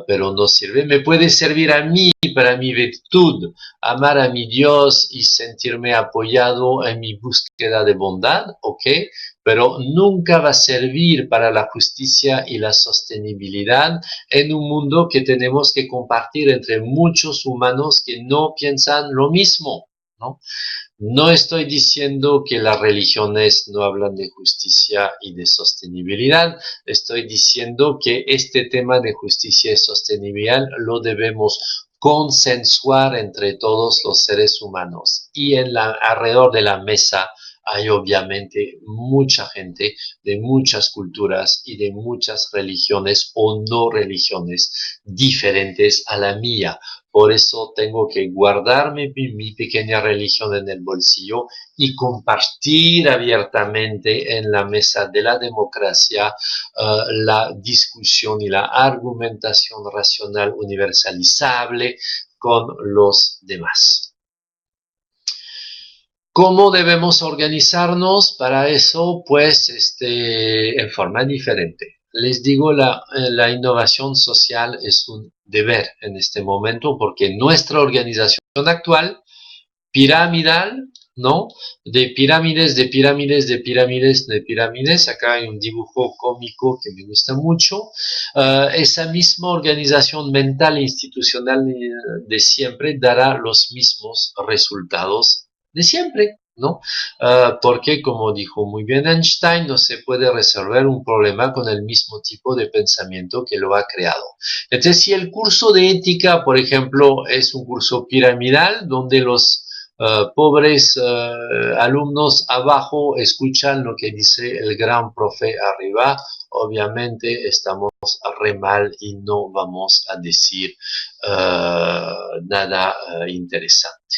[SPEAKER 1] pero no sirve. Me puede servir a mí para mi virtud, amar a mi Dios y sentirme apoyado en mi búsqueda de bondad, ¿ok? Pero nunca va a servir para la justicia y la sostenibilidad en un mundo que tenemos que compartir entre muchos humanos que no piensan lo mismo, ¿no? No estoy diciendo que las religiones no hablan de justicia y de sostenibilidad, estoy diciendo que este tema de justicia y sostenibilidad lo debemos consensuar entre todos los seres humanos. Y alrededor de la mesa hay obviamente mucha gente de muchas culturas y de muchas religiones o no religiones diferentes a la mía. Por eso tengo que guardarme mi pequeña religión en el bolsillo y compartir abiertamente en la mesa de la democracia la discusión y la argumentación racional universalizable con los demás. ¿Cómo debemos organizarnos para eso? Pues en forma diferente. Les digo, la innovación social es un deber en este momento porque nuestra organización actual, piramidal, ¿no? De pirámides, de pirámides, de pirámides, de pirámides. Acá hay un dibujo cómico que me gusta mucho. Esa misma organización mental e institucional de siempre dará los mismos resultados de siempre, ¿no? Porque, como dijo muy bien Einstein, no se puede resolver un problema con el mismo tipo de pensamiento que lo ha creado. Entonces, si el curso de ética, por ejemplo, es un curso piramidal, donde los pobres alumnos abajo escuchan lo que dice el gran profe arriba, obviamente estamos re mal y no vamos a decir nada interesante.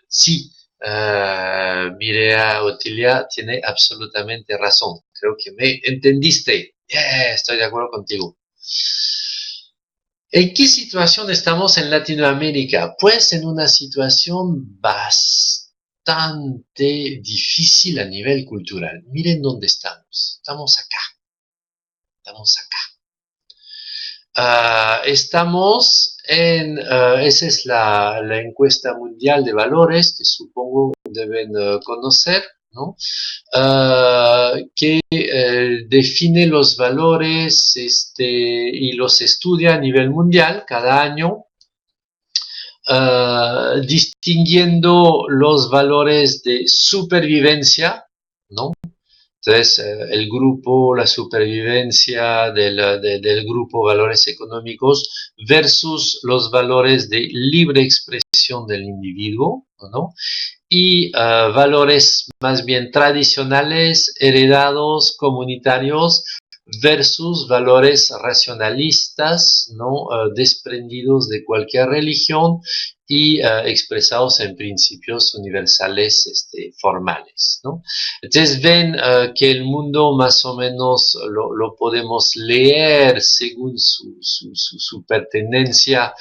[SPEAKER 1] Sí, Mireia Otilia tiene absolutamente razón. Creo que me entendiste. Estoy de acuerdo contigo. ¿En qué situación estamos en Latinoamérica? Pues en una situación bastante difícil a nivel cultural. Miren dónde estamos. Estamos acá. Estamos acá. Estamos esa es la encuesta mundial de valores que supongo deben conocer, ¿no? Que define los valores y los estudia a nivel mundial cada año, distinguiendo los valores de supervivencia, ¿no? Entonces, el grupo, la supervivencia del grupo valores económicos versus los valores de libre expresión del individuo, ¿no? Y valores más bien tradicionales, heredados, comunitarios, versus valores racionalistas, ¿no? Desprendidos de cualquier religión y expresados en principios universales formales, ¿no? Entonces ven que el mundo más o menos lo podemos leer según su pertenencia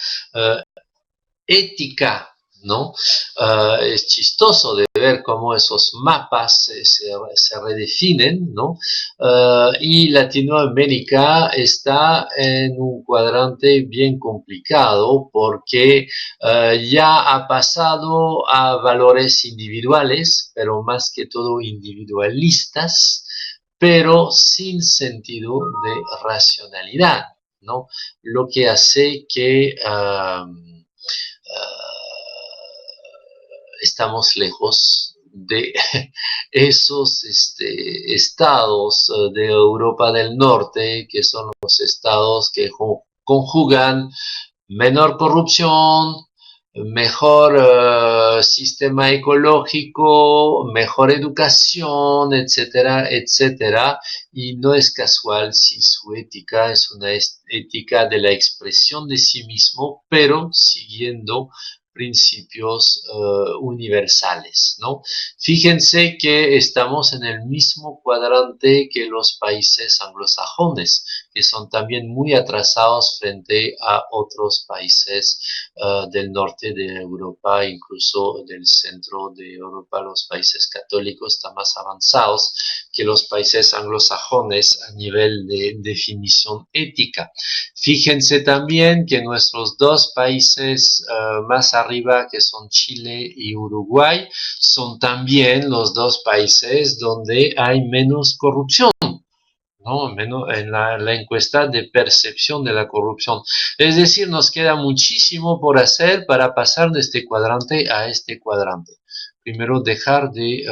[SPEAKER 1] ética, ¿no? Es chistoso de ver cómo esos mapas se redefinen, ¿no? Y Latinoamérica está en un cuadrante bien complicado porque ya ha pasado a valores individuales, pero más que todo individualistas, pero sin sentido de racionalidad, ¿no? Lo que hace que estamos lejos de esos estados de Europa del Norte, que son los estados que conjugan menor corrupción, mejor sistema ecológico, mejor educación, etcétera, etcétera. Y no es casual si su ética es una ética de la expresión de sí mismo, pero siguiendo principios universales, ¿no? Fíjense que estamos en el mismo cuadrante que los países anglosajones, que son también muy atrasados frente a otros países del norte de Europa, incluso del centro de Europa. Los países católicos están más avanzados que los países anglosajones a nivel de definición ética. Fíjense también que nuestros dos países más arriba, que son Chile y Uruguay, son también los dos países donde hay menos corrupción, ¿no? Menos en la encuesta de percepción de la corrupción. Es decir, nos queda muchísimo por hacer para pasar de este cuadrante a este cuadrante. Primero, dejar de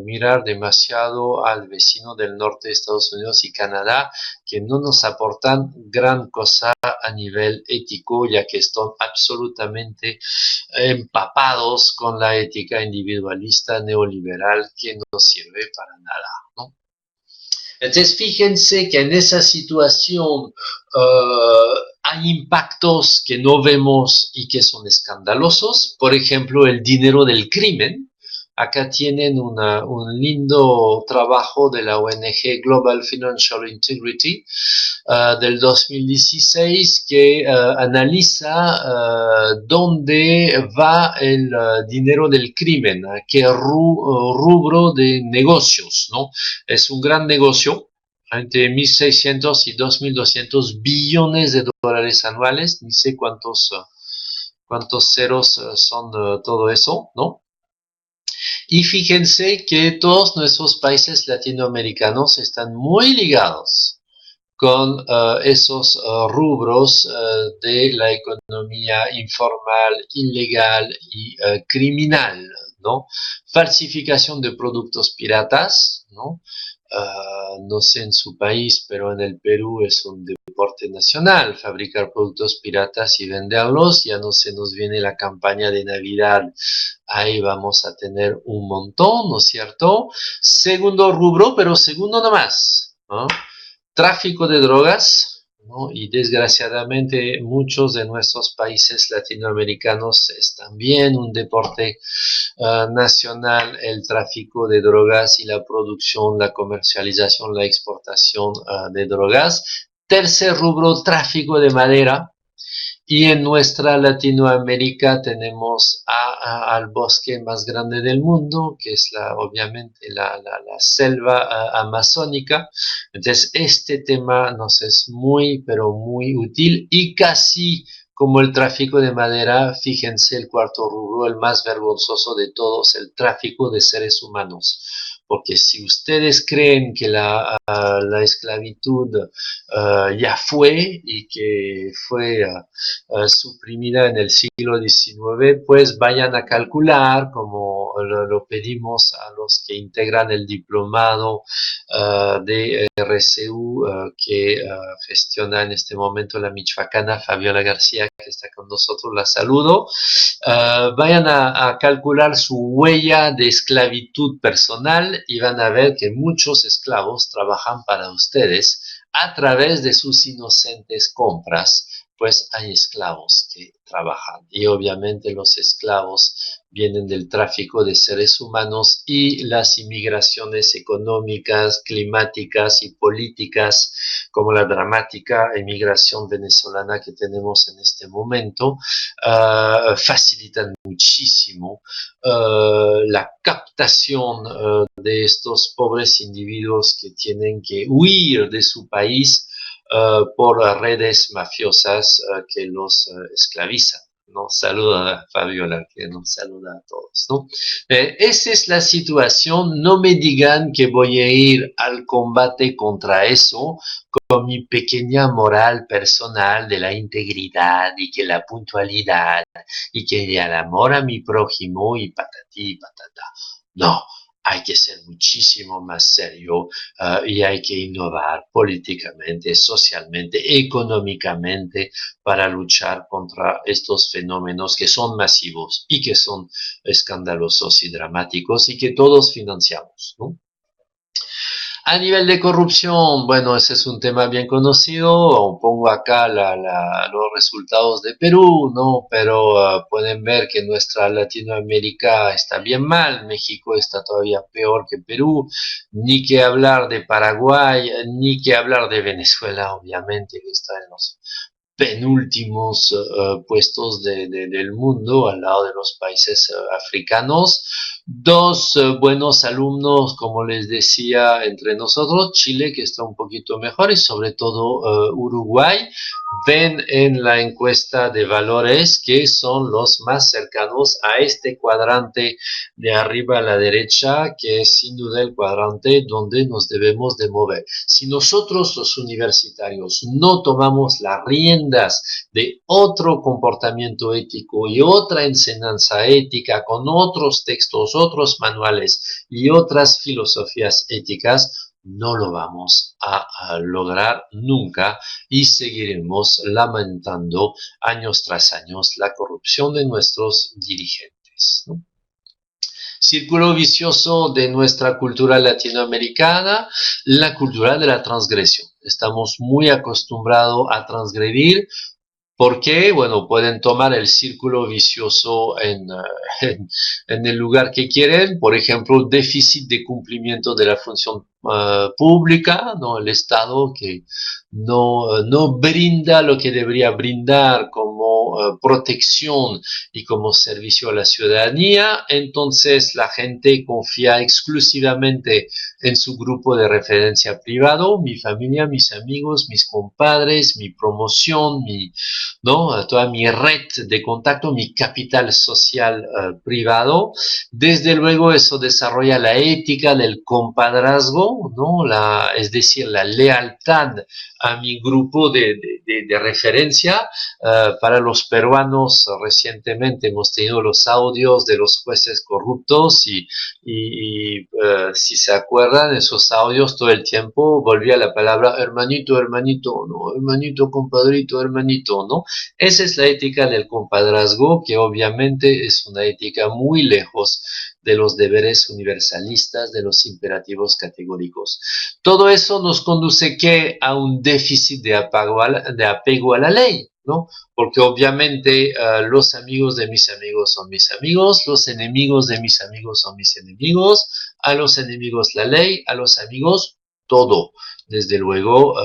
[SPEAKER 1] mirar demasiado al vecino del norte de Estados Unidos y Canadá, que no nos aportan gran cosa a nivel ético, ya que están absolutamente empapados con la ética individualista neoliberal que no sirve para nada, ¿no? Entonces, fíjense que en esa situación hay impactos que no vemos y que son escandalosos. Por ejemplo, el dinero del crimen. Acá tienen un lindo trabajo de la ONG Global Financial Integrity del 2016 que analiza dónde va el dinero del crimen, a qué rubro de negocios, ¿no? Es un gran negocio, entre 1.600 y 2.200 billones de dólares anuales, ni sé cuántos ceros son todo eso, ¿no? Y fíjense que todos nuestros países latinoamericanos están muy ligados con esos rubros de la economía informal, ilegal y criminal, ¿no? Falsificación de productos piratas, ¿no? No sé en su país, pero en el Perú es un deporte nacional fabricar productos piratas y venderlos. Ya no se nos viene la campaña de Navidad, ahí vamos a tener un montón, ¿no es cierto? Segundo rubro, pero segundo nomás, ¿no? Tráfico de drogas, ¿no? Y desgraciadamente muchos de nuestros países latinoamericanos es también un deporte nacional, el tráfico de drogas y la producción, la comercialización, la exportación de drogas. Tercer rubro, tráfico de madera. Y en nuestra Latinoamérica tenemos al bosque más grande del mundo, que es obviamente la selva amazónica. Entonces, este tema nos es muy, pero muy útil y casi como el tráfico de madera, fíjense el cuarto rubro, el más vergonzoso de todos, el tráfico de seres humanos. Porque si ustedes creen que la esclavitud ya fue y que fue suprimida en el siglo XIX, pues vayan a calcular, como lo pedimos a los que integran el diplomado de RCU que gestiona en este momento la michoacana Fabiola García, que está con nosotros, la saludo. Vayan a calcular su huella de esclavitud personal y van a ver que muchos esclavos trabajan para ustedes a través de sus inocentes compras, pues hay esclavos que trabajan. Y obviamente los esclavos vienen del tráfico de seres humanos y las inmigraciones económicas, climáticas y políticas, como la dramática emigración venezolana que tenemos en este momento, facilitan muchísimo la captación de estos pobres individuos que tienen que huir de su país por redes mafiosas que los esclavizan. ¿No? Saluda a Fabiola, que nos saluda a todos, ¿no? Esa es la situación, no me digan que voy a ir al combate contra eso con mi pequeña moral personal de la integridad y que la puntualidad y que el amor a mi prójimo y patatí y patata. No, hay que ser muchísimo más serio y hay que innovar políticamente, socialmente, económicamente para luchar contra estos fenómenos que son masivos y que son escandalosos y dramáticos y que todos financiamos, ¿no? A nivel de corrupción, bueno, ese es un tema bien conocido. Pongo acá los resultados de Perú, ¿no? Pero pueden ver que nuestra Latinoamérica está bien mal. México está todavía peor que Perú. Ni que hablar de Paraguay, ni que hablar de Venezuela, obviamente, que está en los penúltimos puestos del mundo al lado de los países africanos. Dos buenos alumnos, como les decía, entre nosotros, Chile, que está un poquito mejor, y sobre todo Uruguay, ven en la encuesta de valores que son los más cercanos a este cuadrante de arriba a la derecha, que es sin duda el cuadrante donde nos debemos de mover. Si nosotros los universitarios no tomamos las riendas de otro comportamiento ético y otra enseñanza ética con otros textos, otros manuales y otras filosofías éticas, no lo vamos a lograr nunca y seguiremos lamentando años tras años la corrupción de nuestros dirigentes, ¿no? Círculo vicioso de nuestra cultura latinoamericana, la cultura de la transgresión. Estamos muy acostumbrados a transgredir. ¿Por qué? Bueno, pueden tomar el círculo vicioso en el lugar que quieren, por ejemplo, déficit de cumplimiento de la función pública, ¿no? El Estado que no brinda lo que debería brindar como protección y como servicio a la ciudadanía, entonces la gente confía exclusivamente en su grupo de referencia privado, mi familia, mis amigos, mis compadres, mi promoción, ¿no? Toda mi red de contacto, mi capital social privado. Desde luego eso desarrolla la ética del compadrazgo, ¿no? Es decir, la lealtad a mi grupo de referencia. Para los peruanos recientemente hemos tenido los audios de los jueces corruptos y si se acuerdan, esos audios todo el tiempo volvía la palabra hermanito, hermanito, ¿no? Hermanito, compadrito, hermanito, ¿no? Esa es la ética del compadrazgo, que obviamente es una ética muy lejos de los deberes universalistas, de los imperativos categóricos. Todo eso nos conduce ¿qué? A un déficit de apego a la ley, ¿no? Porque obviamente los amigos de mis amigos son mis amigos, los enemigos de mis amigos son mis enemigos, a los enemigos la ley, a los amigos todo. Desde luego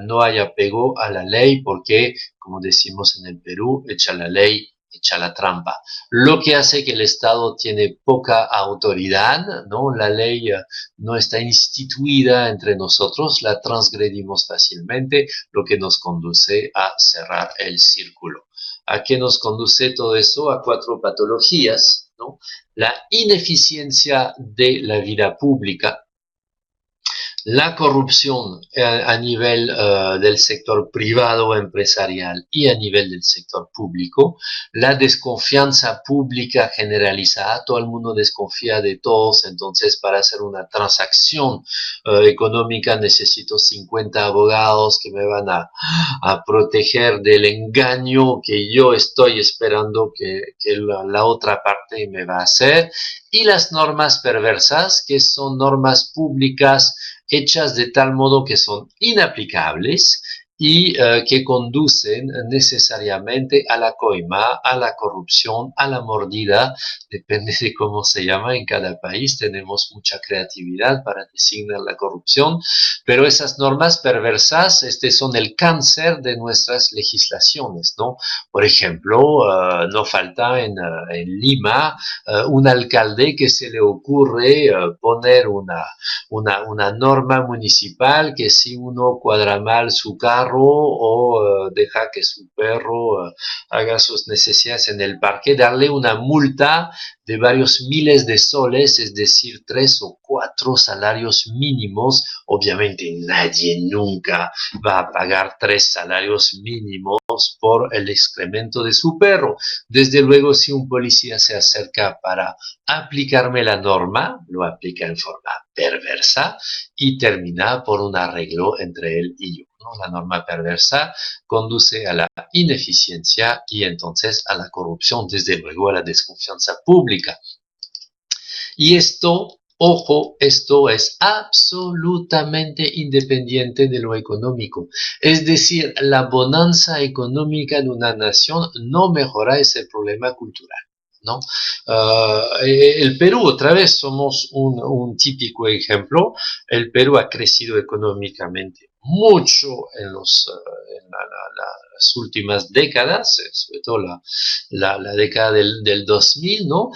[SPEAKER 1] no hay apego a la ley porque, como decimos en el Perú, echa la ley, echa la trampa. Lo que hace que el Estado tiene poca autoridad, ¿no? La ley no está instituida entre nosotros, la transgredimos fácilmente, lo que nos conduce a cerrar el círculo. ¿A qué nos conduce todo eso? A 4 patologías, ¿no? La ineficiencia de la vida pública, la corrupción a nivel del sector privado empresarial y a nivel del sector público, la desconfianza pública generalizada, todo el mundo desconfía de todos, entonces para hacer una transacción económica necesito 50 abogados que me van a proteger del engaño que yo estoy esperando que la otra parte me va a hacer, y las normas perversas, que son normas públicas hechas de tal modo que son inaplicables y que conducen necesariamente a la coima, a la corrupción, a la mordida, depende de cómo se llama en cada país, tenemos mucha creatividad para designar la corrupción, pero esas normas perversas son el cáncer de nuestras legislaciones, ¿no? Por ejemplo, no falta en Lima un alcalde que se le ocurre poner una norma municipal que si uno cuadra mal su carro o deja que su perro haga sus necesidades en el parque, darle una multa de varios miles de soles, es decir, 3 o 4 salarios mínimos. Obviamente nadie nunca va a pagar 3 salarios mínimos por el excremento de su perro. Desde luego, si un policía se acerca para aplicarme la norma, lo aplica en forma perversa y termina por un arreglo entre él y yo, ¿no? La norma perversa conduce a la ineficiencia y entonces a la corrupción, desde luego a la desconfianza pública. Y esto, ojo, esto es absolutamente independiente de lo económico. Es decir, la bonanza económica de una nación no mejora ese problema cultural, ¿no? El Perú, otra vez, somos un típico ejemplo. El Perú ha crecido económicamente mucho en las últimas décadas, sobre todo la década del 2000, ¿no?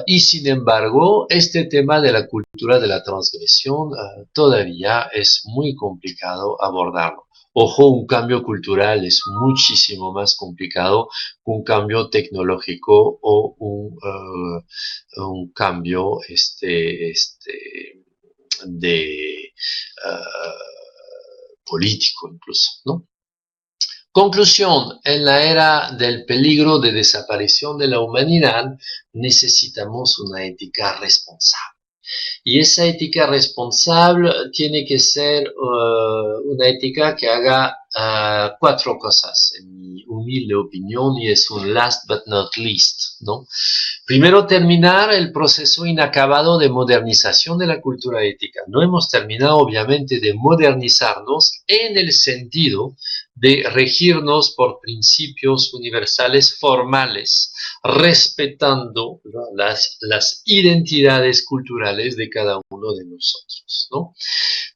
[SPEAKER 1] Y sin embargo, este tema de la cultura de la transgresión todavía es muy complicado abordarlo. Ojo, un cambio cultural es muchísimo más complicado que un cambio tecnológico o un cambio de político incluso, ¿no? Conclusión, en la era del peligro de desaparición de la humanidad necesitamos una ética responsable. Y esa ética responsable tiene que ser una ética que haga 4 cosas, en mi humilde opinión, y es un last but not least, ¿no? Primero, terminar el proceso inacabado de modernización de la cultura ética. No hemos terminado, obviamente, de modernizarnos en el sentido de regirnos por principios universales formales, respetando, ¿no?, las identidades culturales de cada uno de nosotros, ¿no?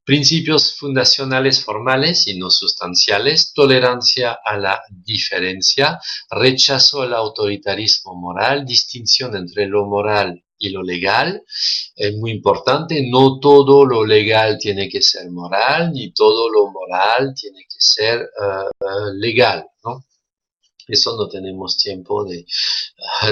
[SPEAKER 1] Principios fundacionales formales y no sustanciales, tolerancia a la diferencia, rechazo al autoritarismo moral, distinción entre lo moral y lo legal. Es muy importante, no todo lo legal tiene que ser moral, ni todo lo moral tiene que ser legal, ¿no? Eso no tenemos tiempo de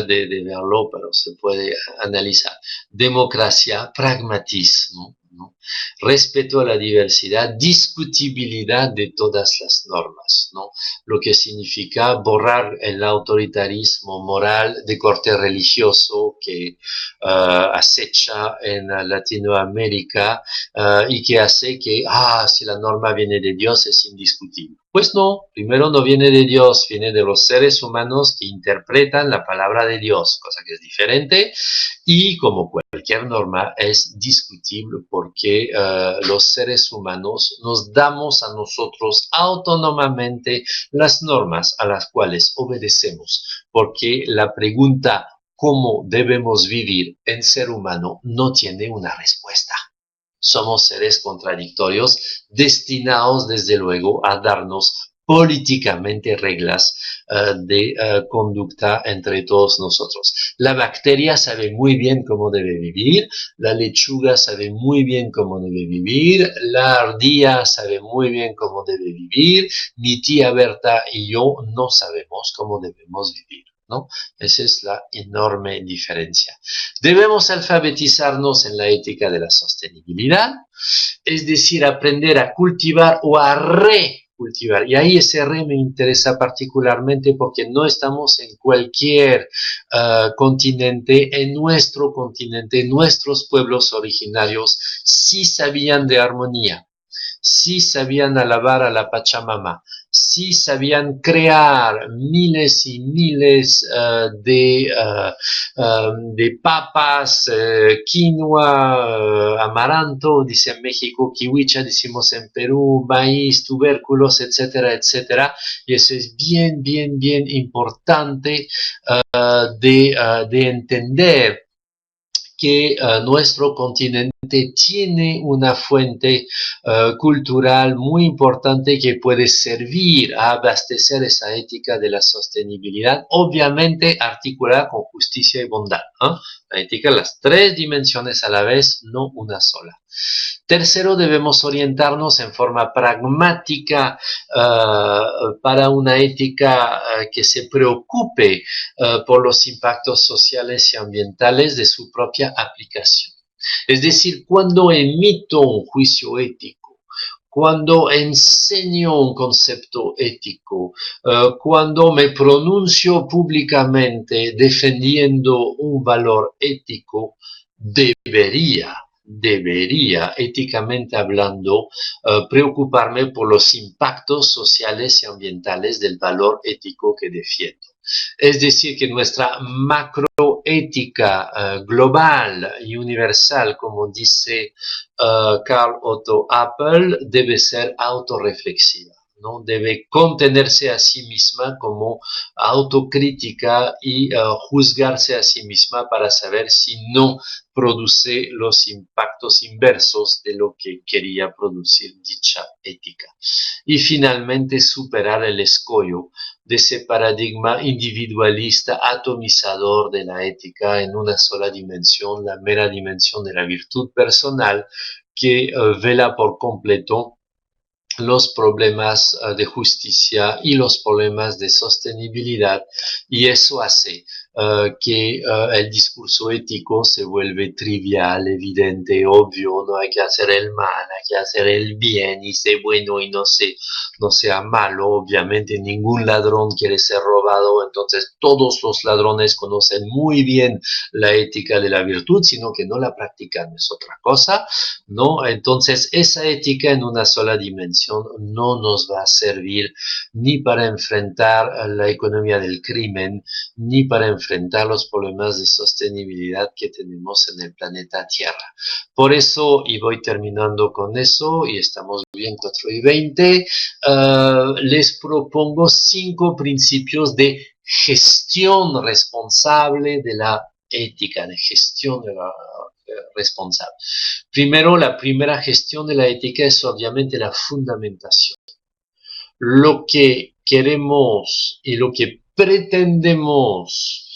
[SPEAKER 1] verlo, pero se puede analizar. Democracia, pragmatismo, ¿no? Respeto a la diversidad, discutibilidad de todas las normas, ¿no? Lo que significa borrar el autoritarismo moral de corte religioso que acecha en Latinoamérica y que hace que, si la norma viene de Dios es indiscutible. Pues no, primero no viene de Dios, viene de los seres humanos que interpretan la palabra de Dios, cosa que es diferente, y como cualquier norma es discutible porque los seres humanos nos damos a nosotros autónomamente las normas a las cuales obedecemos, porque la pregunta ¿cómo debemos vivir en ser humano? No tiene una respuesta. Somos seres contradictorios, destinados desde luego a darnos políticamente reglas de conducta entre todos nosotros. La bacteria sabe muy bien cómo debe vivir, la lechuga sabe muy bien cómo debe vivir, la ardilla sabe muy bien cómo debe vivir, mi tía Berta y yo no sabemos cómo debemos vivir, ¿no? Esa es la enorme diferencia. Debemos alfabetizarnos en la ética de la sostenibilidad, es decir, aprender a cultivar o a recultivar. Y ahí ese re me interesa particularmente porque no estamos en cualquier continente, en nuestro continente, nuestros pueblos originarios sí sabían de armonía, sí sabían alabar a la Pachamama, si sabían crear miles y miles de papas, quinoa, amaranto, dice en México, kiwicha, decimos en Perú, maíz, tubérculos, etcétera, etcétera. Y eso es bien, bien, bien importante de entender que nuestro continente tiene una fuente cultural muy importante que puede servir a abastecer esa ética de la sostenibilidad, obviamente articulada con justicia y bondad. La ética, las tres dimensiones a la vez, no una sola. Tercero, debemos orientarnos en forma pragmática para una ética que se preocupe por los impactos sociales y ambientales de su propia aplicación. Es decir, cuando emito un juicio ético, cuando enseño un concepto ético, cuando me pronuncio públicamente defendiendo un valor ético, debería, éticamente hablando, preocuparme por los impactos sociales y ambientales del valor ético que defiendo. Es decir, que nuestra macroética global y universal, como dice Carl Otto Apel, debe ser autorreflexiva. ¿No? Debe contenerse a sí misma como autocrítica y juzgarse a sí misma para saber si no produce los impactos inversos de lo que quería producir dicha ética. Y finalmente superar el escollo de ese paradigma individualista atomizador de la ética en una sola dimensión, la mera dimensión de la virtud personal, que vela por completo los problemas de justicia y los problemas de sostenibilidad, y eso hace que el discurso ético se vuelve trivial, evidente, obvio. No hay que hacer el mal, hay que hacer el bien y ser bueno y no sea malo. Obviamente ningún ladrón quiere ser robado, entonces todos los ladrones conocen muy bien la ética de la virtud, sino que no la practican, es otra cosa, ¿no? Entonces esa ética en una sola dimensión no nos va a servir ni para enfrentar la economía del crimen, ni para enfrentar los problemas de sostenibilidad que tenemos en el planeta Tierra. Por eso, y voy terminando con eso, y estamos bien 4:20, les propongo 5 principios de gestión responsable de la ética, de gestión de la responsable. Primero, la primera gestión de la ética es obviamente la fundamentación. Lo que queremos y lo que pretendemos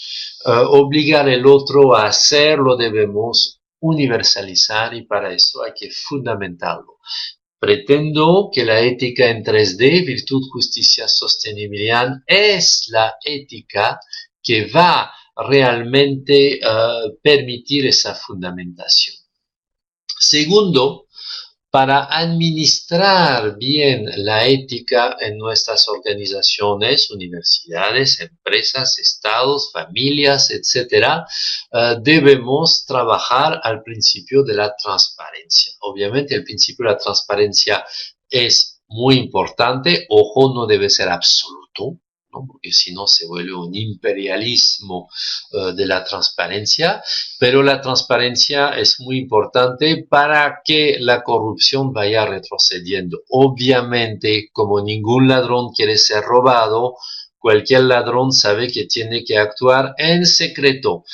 [SPEAKER 1] obligar al otro a hacer, lo debemos universalizar, y para eso hay que fundamentarlo. Pretendo que la ética en 3D, virtud, justicia, sostenibilidad, es la ética que va realmente permitir esa fundamentación. Segundo, para administrar bien la ética en nuestras organizaciones, universidades, empresas, estados, familias, etcétera, debemos trabajar al principio de la transparencia. Obviamente el principio de la transparencia es muy importante, ojo, no debe ser absoluto, ¿no? Porque si no se vuelve un imperialismo de la transparencia, pero la transparencia es muy importante para que la corrupción vaya retrocediendo. Obviamente, como ningún ladrón quiere ser robado, cualquier ladrón sabe que tiene que actuar en secreto.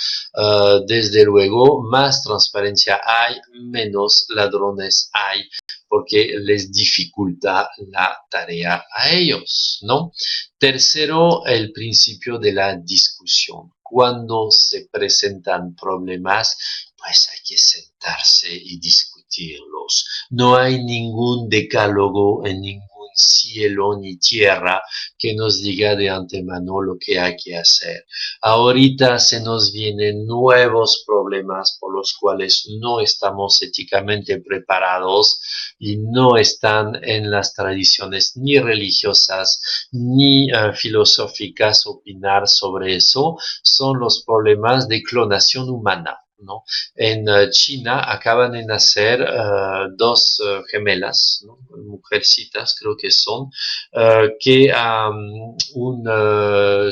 [SPEAKER 1] Desde luego, más transparencia hay, menos ladrones hay, porque les dificulta la tarea a ellos, ¿no? Tercero, el principio de la discusión. Cuando se presentan problemas, pues hay que sentarse y discutirlos. No hay ningún decálogo en ningún cielo ni tierra que nos diga de antemano lo que hay que hacer. Ahorita se nos vienen nuevos problemas por los cuales no estamos éticamente preparados y no están en las tradiciones ni religiosas ni filosóficas opinar sobre eso. Son los problemas de clonación humana. ¿no? En China acaban de nacer dos gemelas, ¿no? Mujercitas creo que son, que un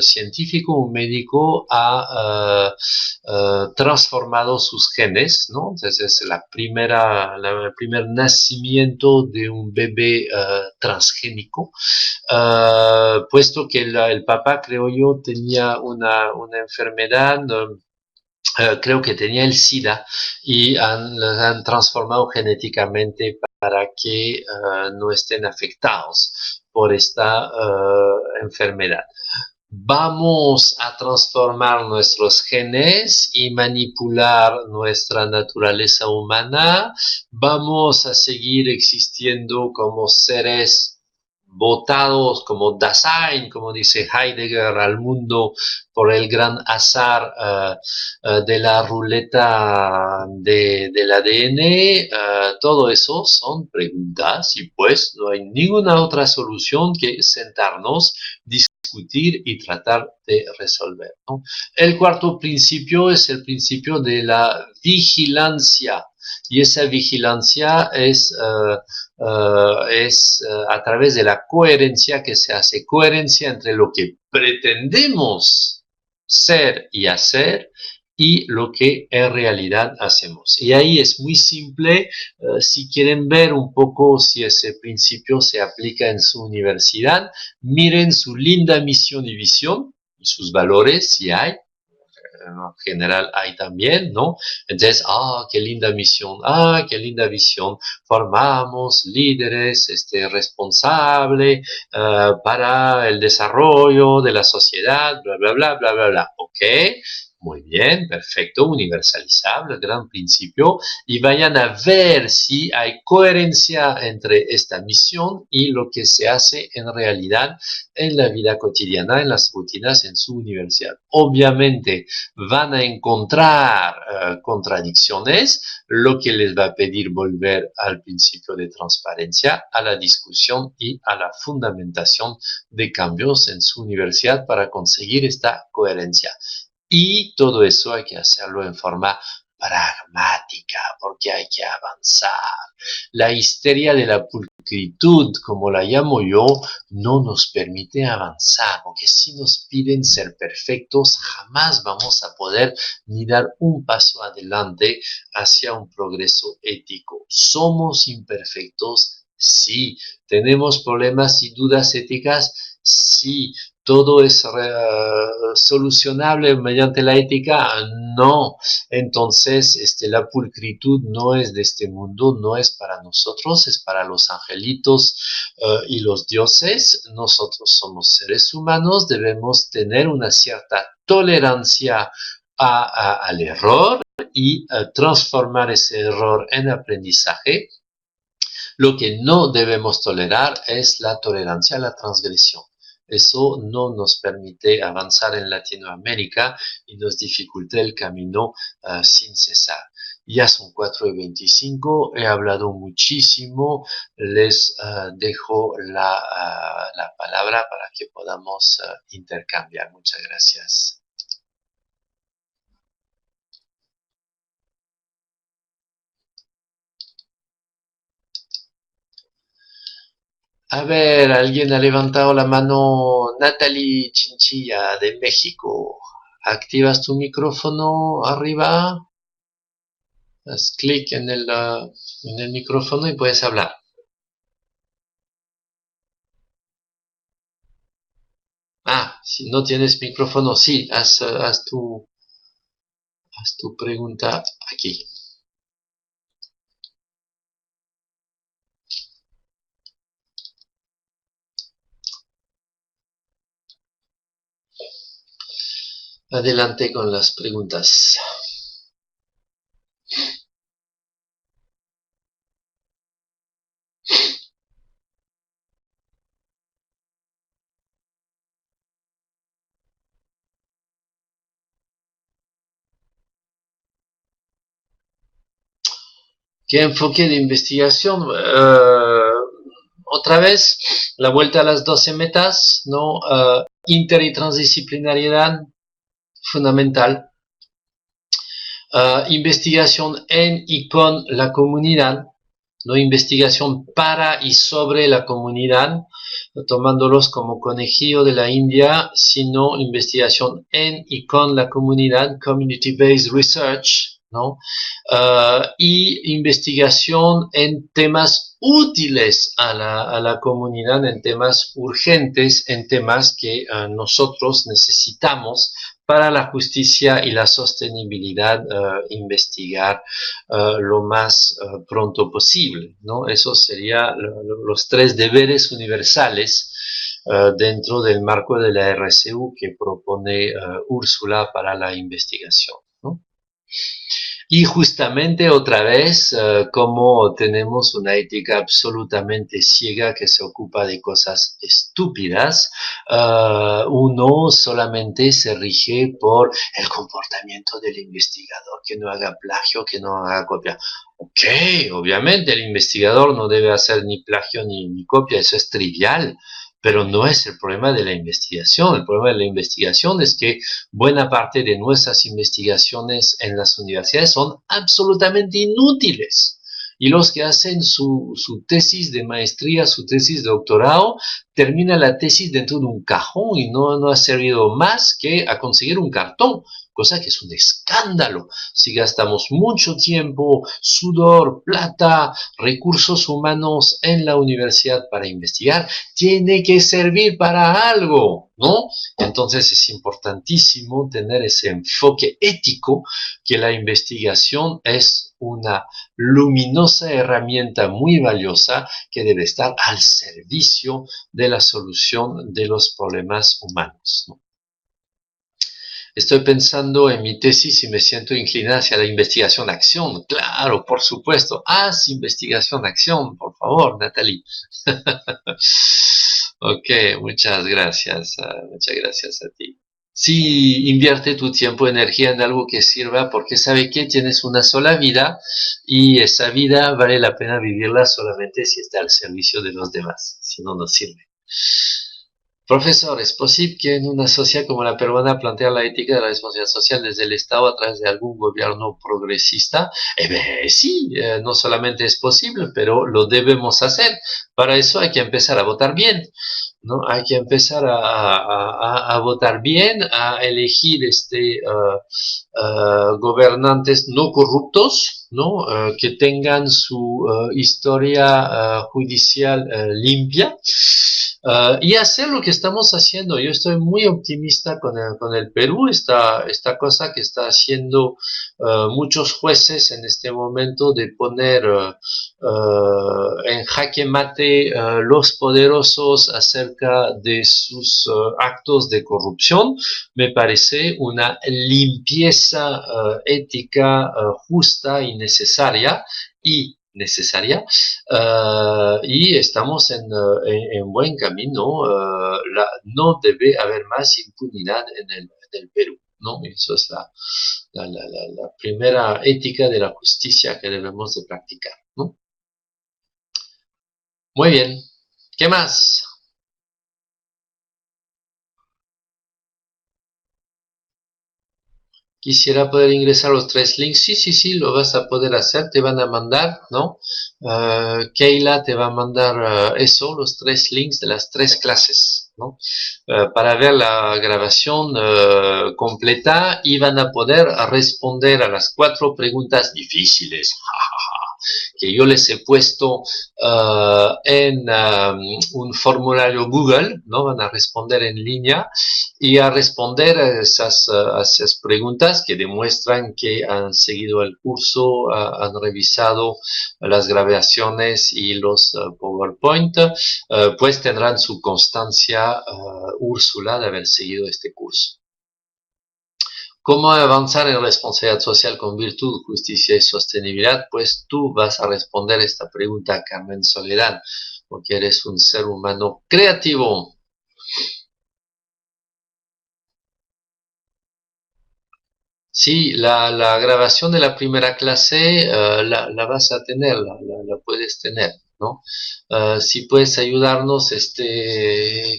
[SPEAKER 1] científico, un médico ha transformado sus genes, ¿no? Entonces es el primer nacimiento de un bebé transgénico, puesto que el papá, creo yo, tenía una enfermedad, creo que tenía el SIDA, y han transformado genéticamente para que no estén afectados por esta enfermedad. Vamos a transformar nuestros genes y manipular nuestra naturaleza humana. Vamos a seguir existiendo como seres votados como Dasein, como dice Heidegger, al mundo por el gran azar de la ruleta del ADN. Todo eso son preguntas y pues no hay ninguna otra solución que sentarnos, discutir y tratar de resolver, ¿no? El cuarto principio es el principio de la vigilancia, y esa vigilancia es a través de la coherencia que se hace, coherencia entre lo que pretendemos ser y hacer y lo que en realidad hacemos. Y ahí es muy simple. Si quieren ver un poco si ese principio se aplica en su universidad, miren su linda misión y visión y sus valores, si hay. En general hay también, ¿no? Entonces, qué linda misión, qué linda visión. Formamos líderes responsables para el desarrollo de la sociedad, bla, bla, bla, bla, bla, bla. Ok, muy bien, perfecto, universalizable, gran principio. Y vayan a ver si hay coherencia entre esta misión y lo que se hace en realidad en la vida cotidiana, en las rutinas, en su universidad. Obviamente, van a encontrar contradicciones, lo que les va a pedir volver al principio de transparencia, a la discusión y a la fundamentación de cambios en su universidad para conseguir esta coherencia. Y todo eso hay que hacerlo en forma pragmática, porque hay que avanzar. La histeria de la pulcritud, como la llamo yo, no nos permite avanzar, porque si nos piden ser perfectos, jamás vamos a poder ni dar un paso adelante hacia un progreso ético. Somos imperfectos, sí. Tenemos problemas y dudas éticas, sí. ¿Todo es solucionable mediante la ética? No. Entonces, la pulcritud no es de este mundo, no es para nosotros, es para los angelitos y los dioses. Nosotros somos seres humanos, debemos tener una cierta tolerancia al error y transformar ese error en aprendizaje. Lo que no debemos tolerar es la tolerancia a la transgresión. Eso no nos permite avanzar en Latinoamérica y nos dificulta el camino sin cesar. Ya son 4:25, he hablado muchísimo, les dejo la palabra para que podamos intercambiar. Muchas gracias. A ver, alguien ha levantado la mano. Natalie Chinchilla de México. Activas tu micrófono arriba. Haz clic en el micrófono y puedes hablar. Si no tienes micrófono, sí, haz tu pregunta aquí. Adelante con las preguntas. ¿Qué enfoque de investigación? Otra vez, la vuelta a las 12 metas, ¿no? Inter y transdisciplinariedad, fundamental. investigación en y con la comunidad, no investigación para y sobre la comunidad, tomándolos como conejillo de la India, sino investigación en y con la comunidad, community-based research, ¿no? Y investigación en temas útiles a la comunidad, en temas urgentes, en temas que nosotros necesitamos para la justicia y la sostenibilidad, investigar lo más pronto posible, ¿no? Esos serían los tres deberes universales dentro del marco de la RCU que propone Úrsula para la investigación, ¿no? Y justamente otra vez, como tenemos una ética absolutamente ciega que se ocupa de cosas estúpidas, uno solamente se rige por el comportamiento del investigador, que no haga plagio, que no haga copia. Ok, obviamente el investigador no debe hacer ni plagio ni copia, eso es trivial. Pero no es el problema de la investigación. El problema de la investigación es que buena parte de nuestras investigaciones en las universidades son absolutamente inútiles. Y los que hacen su tesis de maestría, su tesis de doctorado, termina la tesis dentro de un cajón y no ha servido más que a conseguir un cartón, cosa que es un escándalo. Si gastamos mucho tiempo, sudor, plata, recursos humanos en la universidad para investigar, tiene que servir para algo, ¿no? Entonces es importantísimo tener ese enfoque ético que la investigación es una luminosa herramienta muy valiosa que debe estar al servicio de la solución de los problemas humanos, ¿no? Estoy pensando en mi tesis y me siento inclinada hacia la investigación-acción. Claro, por supuesto. Haz investigación-acción, por favor, Natalie. Ok, muchas gracias a ti. Sí, invierte tu tiempo, energía en algo que sirva, porque sabe que tienes una sola vida y esa vida vale la pena vivirla solamente si está al servicio de los demás, si no, no sirve. Profesor, ¿es posible que en una sociedad como la peruana plantear la ética de la responsabilidad social desde el Estado a través de algún gobierno progresista? Sí, no solamente es posible, pero lo debemos hacer. Para eso hay que empezar a votar bien, ¿no? Hay que empezar a votar bien, a elegir gobernantes no corruptos, ¿no? Que tengan su historia judicial limpia. Y hacer lo que estamos haciendo. Yo estoy muy optimista con el Perú, esta cosa que está haciendo muchos jueces en este momento de poner en jaque mate los poderosos acerca de sus actos de corrupción. Me parece una limpieza ética justa y necesaria y estamos en buen camino. No debe haber más impunidad en el Perú, ¿no? Eso es la primera ética de la justicia que debemos de practicar, ¿no? Muy bien. ¿Qué más? Quisiera poder ingresar los tres links. Sí, sí, sí, lo vas a poder hacer. Te van a mandar, ¿no? Keila te va a mandar eso, los tres links de las tres clases, ¿no? Para ver la grabación completa y van a poder responder a las 4 preguntas difíciles que yo les he puesto en un formulario Google, ¿no? Van a responder en línea y a responder a esas preguntas que demuestran que han seguido el curso, han revisado las grabaciones y los PowerPoint, pues tendrán su constancia Úrsula de haber seguido este curso. ¿Cómo avanzar en responsabilidad social con virtud, justicia y sostenibilidad? Pues tú vas a responder esta pregunta, Carmen Soledad, porque eres un ser humano creativo. Sí, la grabación de la primera clase la vas a tener, la puedes tener, ¿no? Si puedes ayudarnos,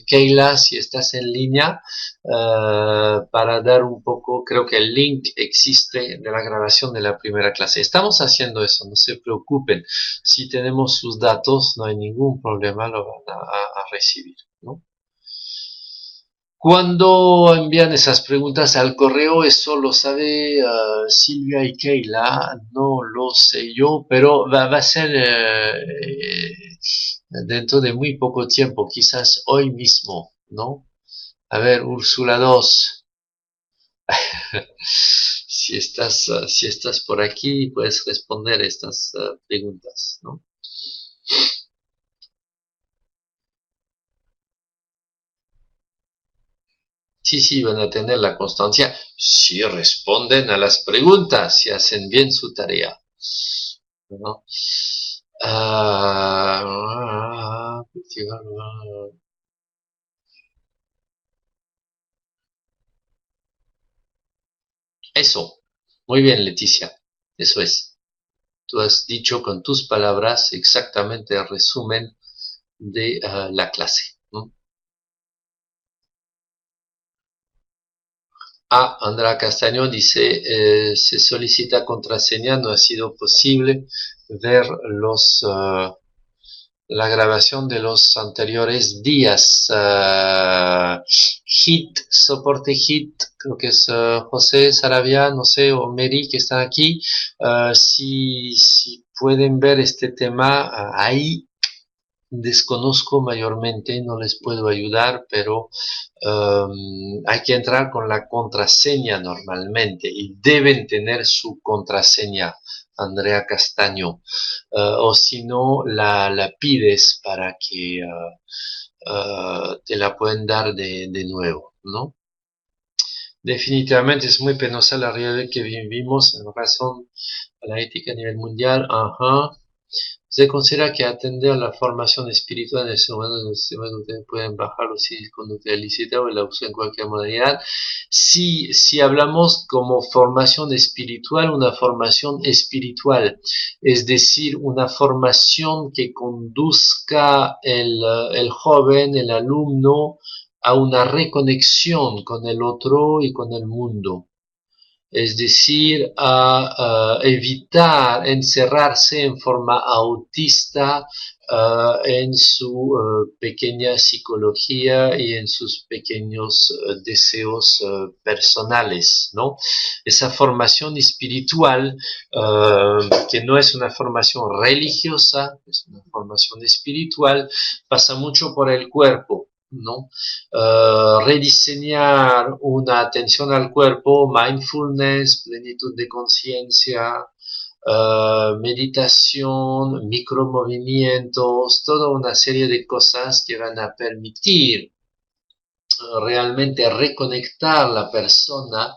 [SPEAKER 1] Keila, si estás en línea, para dar un poco, creo que el link existe de la grabación de la primera clase. Estamos haciendo eso, no se preocupen. Si tenemos sus datos, no hay ningún problema, lo van a recibir, ¿no? Cuando envían esas preguntas al correo, eso lo sabe Silvia y Keila, no lo sé yo, pero va a ser dentro de muy poco tiempo, quizás hoy mismo, ¿no? A ver, Úrsula 2, si estás por aquí, puedes responder estas preguntas, ¿no? Sí, sí, van a tener la constancia si responden a las preguntas, si hacen bien su tarea, ¿no? Ah, eso, muy bien, Leticia, eso es. Tú has dicho con tus palabras exactamente el resumen de la clase, ¿no? Ah, Andrea Castañón dice, se solicita contraseña, no ha sido posible ver la grabación de los anteriores días. Soporte Hit, creo que es José Sarabia, no sé, o Mary que están aquí. Si pueden ver este tema ahí, desconozco mayormente, no les puedo ayudar, pero hay que entrar con la contraseña normalmente y deben tener su contraseña, Andrea Castaño, o si no, la pides para que te la pueden dar de nuevo, ¿no? Definitivamente es muy penosa la realidad que vivimos en razón a la ética a nivel mundial. Ajá. Se considera que atender a la formación espiritual en el ser humano, los sistemas pueden bajarlo si conducta ilícita o la uso en cualquier modalidad. Si hablamos como formación espiritual, una formación espiritual, es decir, una formación que conduzca el joven, el alumno, a una reconexión con el otro y con el mundo, es decir, a evitar encerrarse en forma autista en su pequeña psicología y en sus pequeños deseos personales, ¿no? Esa formación espiritual, que no es una formación religiosa, es una formación espiritual, pasa mucho por el cuerpo, ¿no? Rediseñar una atención al cuerpo, mindfulness, plenitud de conciencia, meditación, micromovimientos, toda una serie de cosas que van a permitir realmente reconectar la persona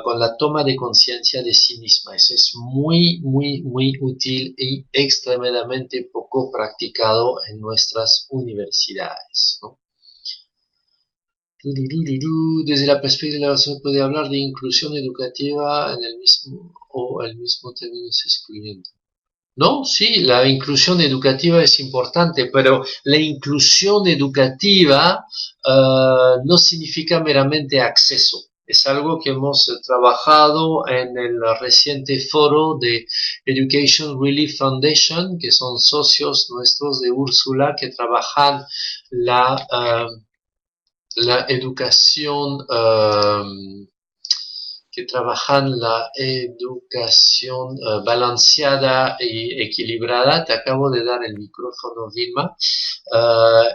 [SPEAKER 1] con la toma de conciencia de sí misma. Eso es muy, muy, muy útil y extremadamente poco practicado en nuestras universidades, ¿no? Desde la perspectiva de la se puede hablar de inclusión educativa en el mismo o el mismo término es excluyente. No, sí, la inclusión educativa es importante, pero la inclusión educativa no significa meramente acceso. Es algo que hemos trabajado en el reciente foro de Education Relief Foundation, que son socios nuestros de Úrsula, que trabajan la la educación, que trabajan la educación balanceada y equilibrada. Te acabo de dar el micrófono, Vilma.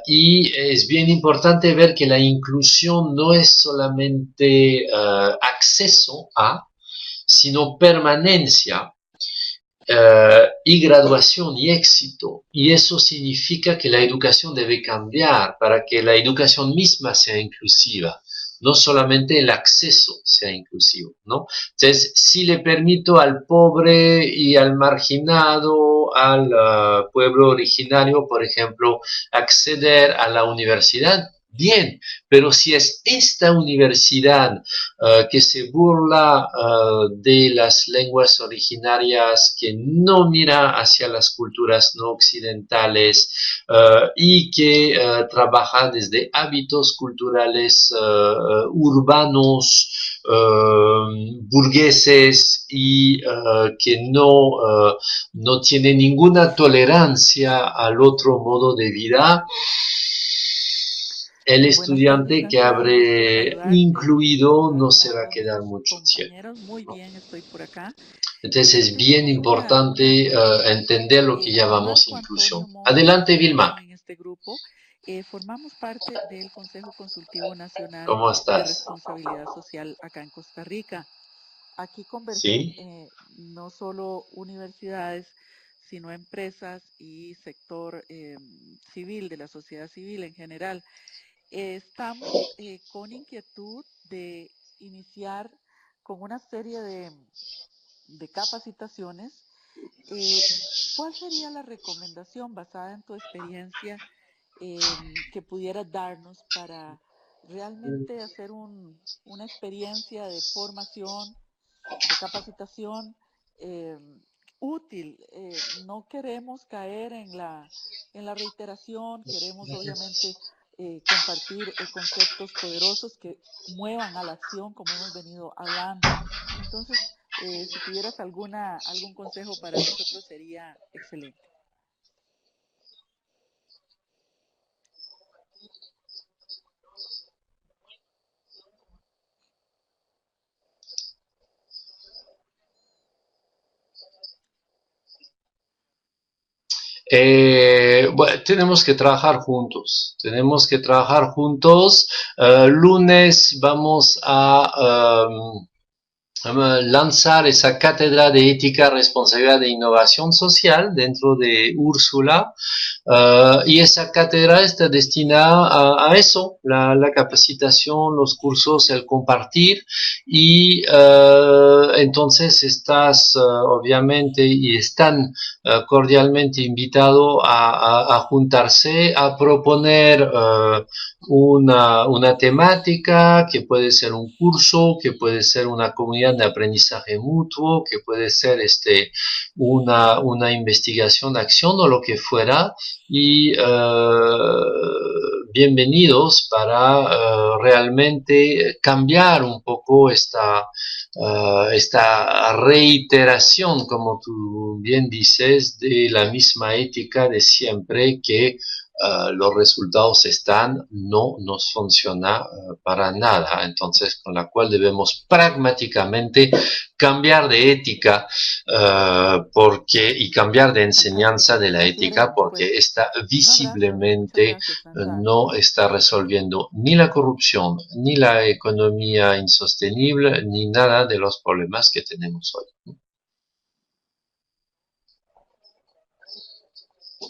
[SPEAKER 1] Y es bien importante ver que la inclusión no es solamente acceso a, sino permanencia y graduación y éxito. Y eso significa que la educación debe cambiar para que la educación misma sea inclusiva, no solamente el acceso sea inclusivo, ¿no? Entonces, si le permito al pobre y al marginado, al pueblo originario, por ejemplo, acceder a la universidad, bien, pero si es esta universidad que se burla de las lenguas originarias, que no mira hacia las culturas no occidentales y que trabaja desde hábitos culturales urbanos, burgueses y que no tiene ninguna tolerancia al otro modo de vida, el
[SPEAKER 2] Buenas tardes,
[SPEAKER 1] estudiante que
[SPEAKER 2] Santiago. Gusto en
[SPEAKER 1] habré
[SPEAKER 2] saludarte.
[SPEAKER 1] incluido no se
[SPEAKER 2] ¿Cómo
[SPEAKER 1] va a
[SPEAKER 2] van
[SPEAKER 1] quedar
[SPEAKER 2] tus
[SPEAKER 1] mucho tiempo.
[SPEAKER 2] compañeros? Muy bien, estoy por acá.
[SPEAKER 1] Entonces es
[SPEAKER 2] Fíjate,
[SPEAKER 1] bien
[SPEAKER 2] tuve una
[SPEAKER 1] importante
[SPEAKER 2] inquietud
[SPEAKER 1] entender lo que
[SPEAKER 2] con
[SPEAKER 1] llamamos
[SPEAKER 2] Marco Antonio
[SPEAKER 1] inclusión.
[SPEAKER 2] Monge,
[SPEAKER 1] Adelante,
[SPEAKER 2] ustedes
[SPEAKER 1] Vilma.
[SPEAKER 2] están en este grupo. Formamos parte del Consejo Consultivo Nacional
[SPEAKER 1] ¿Cómo
[SPEAKER 2] de
[SPEAKER 1] estás?
[SPEAKER 2] Responsabilidad Social acá en Costa Rica. Aquí convergen
[SPEAKER 1] ¿Sí?
[SPEAKER 2] no solo universidades, sino empresas y sector civil, de la sociedad civil en general. Estamos con inquietud de iniciar con una serie de capacitaciones. Eh, ¿Cuál sería la recomendación basada en tu experiencia que pudieras darnos para realmente hacer una experiencia de formación, de capacitación eh, útil? No queremos caer en la reiteración, queremos obviamente compartir conceptos poderosos que muevan a la acción, como hemos venido hablando. Entonces, si tuvieras algún consejo para nosotros sería excelente.
[SPEAKER 1] Bueno, tenemos que trabajar juntos, tenemos que trabajar juntos. Lunes vamos a lanzar esa cátedra de ética, responsabilidad e innovación social dentro de Úrsula. Y esa cátedra está destinada a eso, la capacitación, los cursos, el compartir. Y entonces estás obviamente y están cordialmente invitados a juntarse, a proponer una temática, que puede ser un curso, que puede ser una comunidad de aprendizaje mutuo, que puede ser una investigación, acción o lo que fuera, y bienvenidos para realmente cambiar un poco esta reiteración, como tú bien dices, de la misma ética de siempre que los resultados están, no nos funciona para nada. Entonces, con la cual debemos pragmáticamente cambiar de ética y cambiar de
[SPEAKER 2] Ajá,
[SPEAKER 1] enseñanza de la
[SPEAKER 2] así
[SPEAKER 1] ética
[SPEAKER 2] haremos,
[SPEAKER 1] porque
[SPEAKER 2] pues.
[SPEAKER 1] esta
[SPEAKER 2] No, gracias, muchas
[SPEAKER 1] visiblemente
[SPEAKER 2] gracias, Santiago.
[SPEAKER 1] no está resolviendo ni la corrupción, ni la economía insostenible, ni nada de los problemas que tenemos hoy.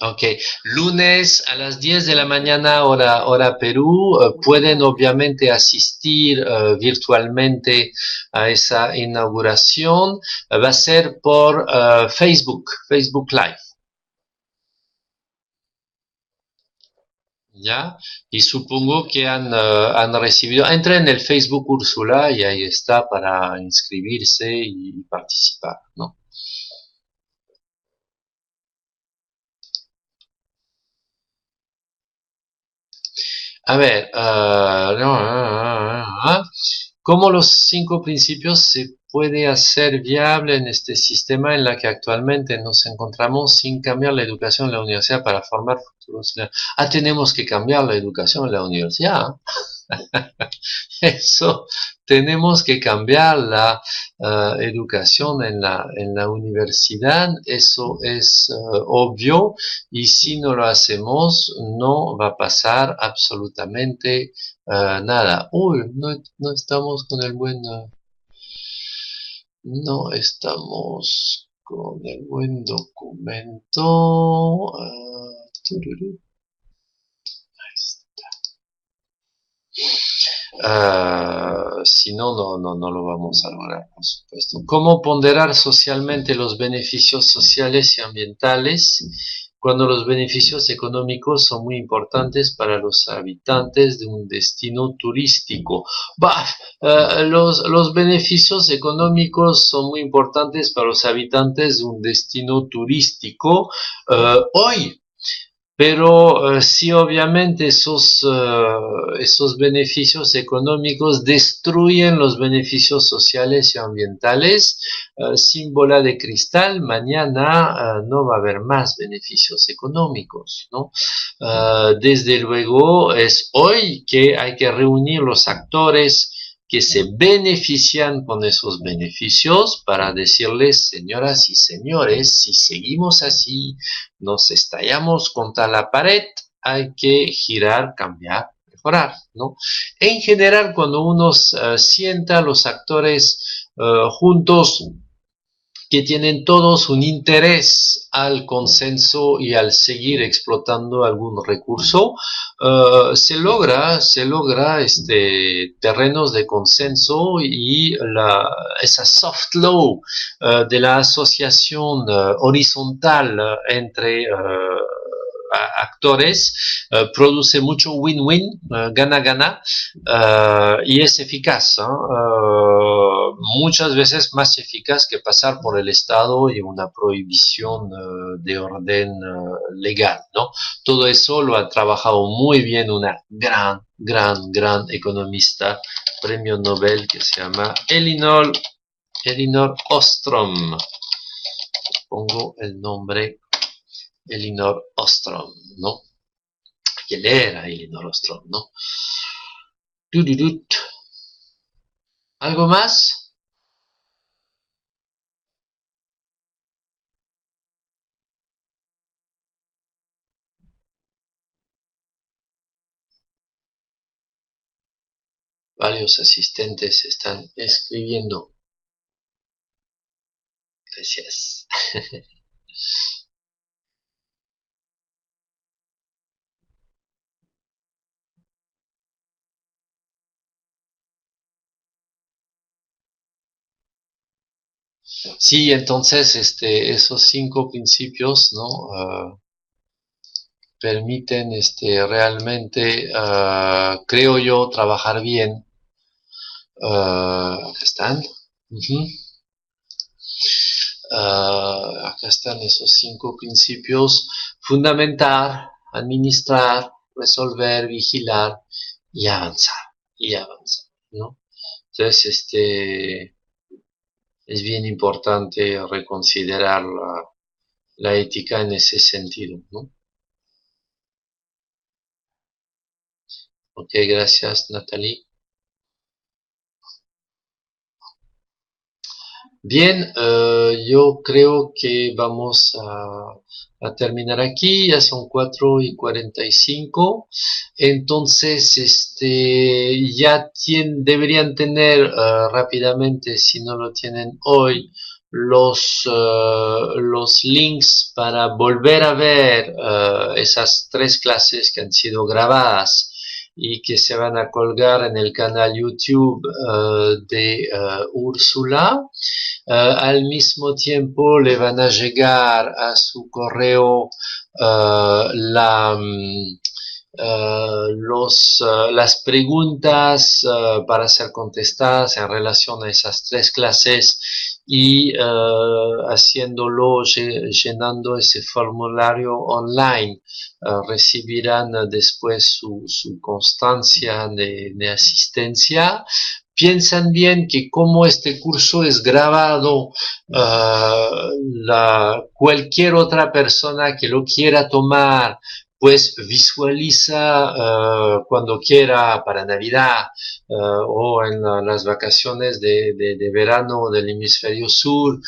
[SPEAKER 1] Ok, lunes a las 10 de la
[SPEAKER 2] Muy
[SPEAKER 1] mañana,
[SPEAKER 2] perfecto,
[SPEAKER 1] hora Perú.
[SPEAKER 2] muchas
[SPEAKER 1] Pueden
[SPEAKER 2] gracias.
[SPEAKER 1] obviamente asistir virtualmente a esa inauguración. Va a ser por Facebook Live, ¿ya? Y supongo que han recibido. Entra en el Facebook Úrsula y ahí está para inscribirse y participar, ¿no? A ver, ¿cómo los 5 principios se puede hacer viable en este sistema en la que actualmente nos encontramos sin cambiar la educación en la universidad para formar futuros? Tenemos que cambiar la educación en la universidad. Eso, tenemos que cambiar la educación en la universidad, eso es obvio, y si no lo hacemos, no va a pasar absolutamente nada. Uy, no estamos con el buen, no estamos con el buen documento. Tururú. Si no, no lo vamos a lograr, por supuesto. ¿Cómo ponderar socialmente los beneficios sociales y ambientales cuando los beneficios económicos son muy importantes para los habitantes de un destino turístico. Los beneficios económicos son muy importantes para los habitantes de un destino turístico hoy. Pero sí, obviamente esos beneficios económicos destruyen los beneficios sociales y ambientales. Sin bola de cristal, mañana no va a haber más beneficios económicos, ¿no? Desde luego es hoy que hay que reunir los actores que se benefician con esos beneficios para decirles, señoras y señores, si seguimos así, nos estallamos contra la pared, hay que girar, cambiar, mejorar, ¿no? En general, cuando uno sienta a los actores juntos, que tienen todos un interés al consenso y al seguir explotando algún recurso, se logra terrenos de consenso y esa soft law de la asociación horizontal entre actores, produce mucho win-win, gana-gana, y es eficaz, muchas veces más eficaz que pasar por el Estado y una prohibición de orden legal, ¿no? Todo eso lo ha trabajado muy bien una gran economista, premio Nobel, que se llama Elinor Ostrom. Pongo el nombre Elinor Ostrom, ¿no? Hay que leer a Elinor Ostrom, ¿no? ¿Algo más? Varios asistentes están escribiendo. Gracias. Sí, entonces esos 5 principios, ¿no? Permiten realmente, creo yo, trabajar bien. Acá están. Acá están esos 5 principios: fundamentar, administrar, resolver, vigilar y avanzar, ¿no? Entonces, es bien importante reconsiderar la ética en ese sentido, ¿no? Ok, gracias, Natalie. Bien, yo creo que vamos a terminar aquí, ya son 4:45. Entonces, ya deberían tener rápidamente, si no lo tienen hoy, los links para volver a ver esas 3 clases que han sido grabadas y que se van a colgar en el canal YouTube de Úrsula. Al mismo tiempo le van a llegar a su correo las preguntas para ser contestadas en relación a esas 3 clases y llenando ese formulario online. Recibirán después su constancia de asistencia. Piensan bien que como este curso es grabado, cualquier otra persona que lo quiera tomar, pues visualiza cuando quiera para Navidad o en las vacaciones de verano del hemisferio sur,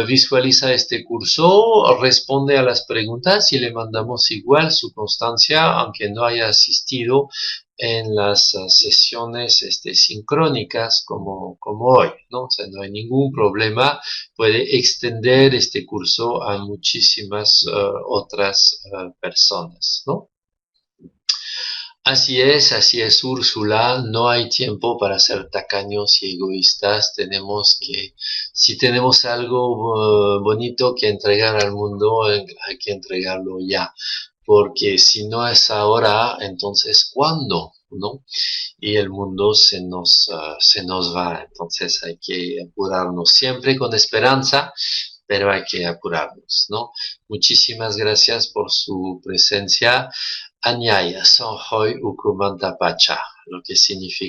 [SPEAKER 1] visualiza este curso, responde a las preguntas y le mandamos igual su constancia, aunque no haya asistido en las sesiones sincrónicas como hoy, ¿no? O sea, no hay ningún problema, puede extender este curso a muchísimas otras personas, ¿no? Así es, Úrsula. No hay tiempo para ser tacaños y egoístas. Si tenemos algo bonito que entregar al mundo, hay que entregarlo ya. Porque si no es ahora, entonces ¿cuándo? ¿No? Y el mundo se nos va. Entonces hay que apurarnos siempre con esperanza, pero hay que apurarnos, ¿no? Muchísimas gracias por su presencia. Anyaya, Sonjoy Ukumantapacha, lo que significa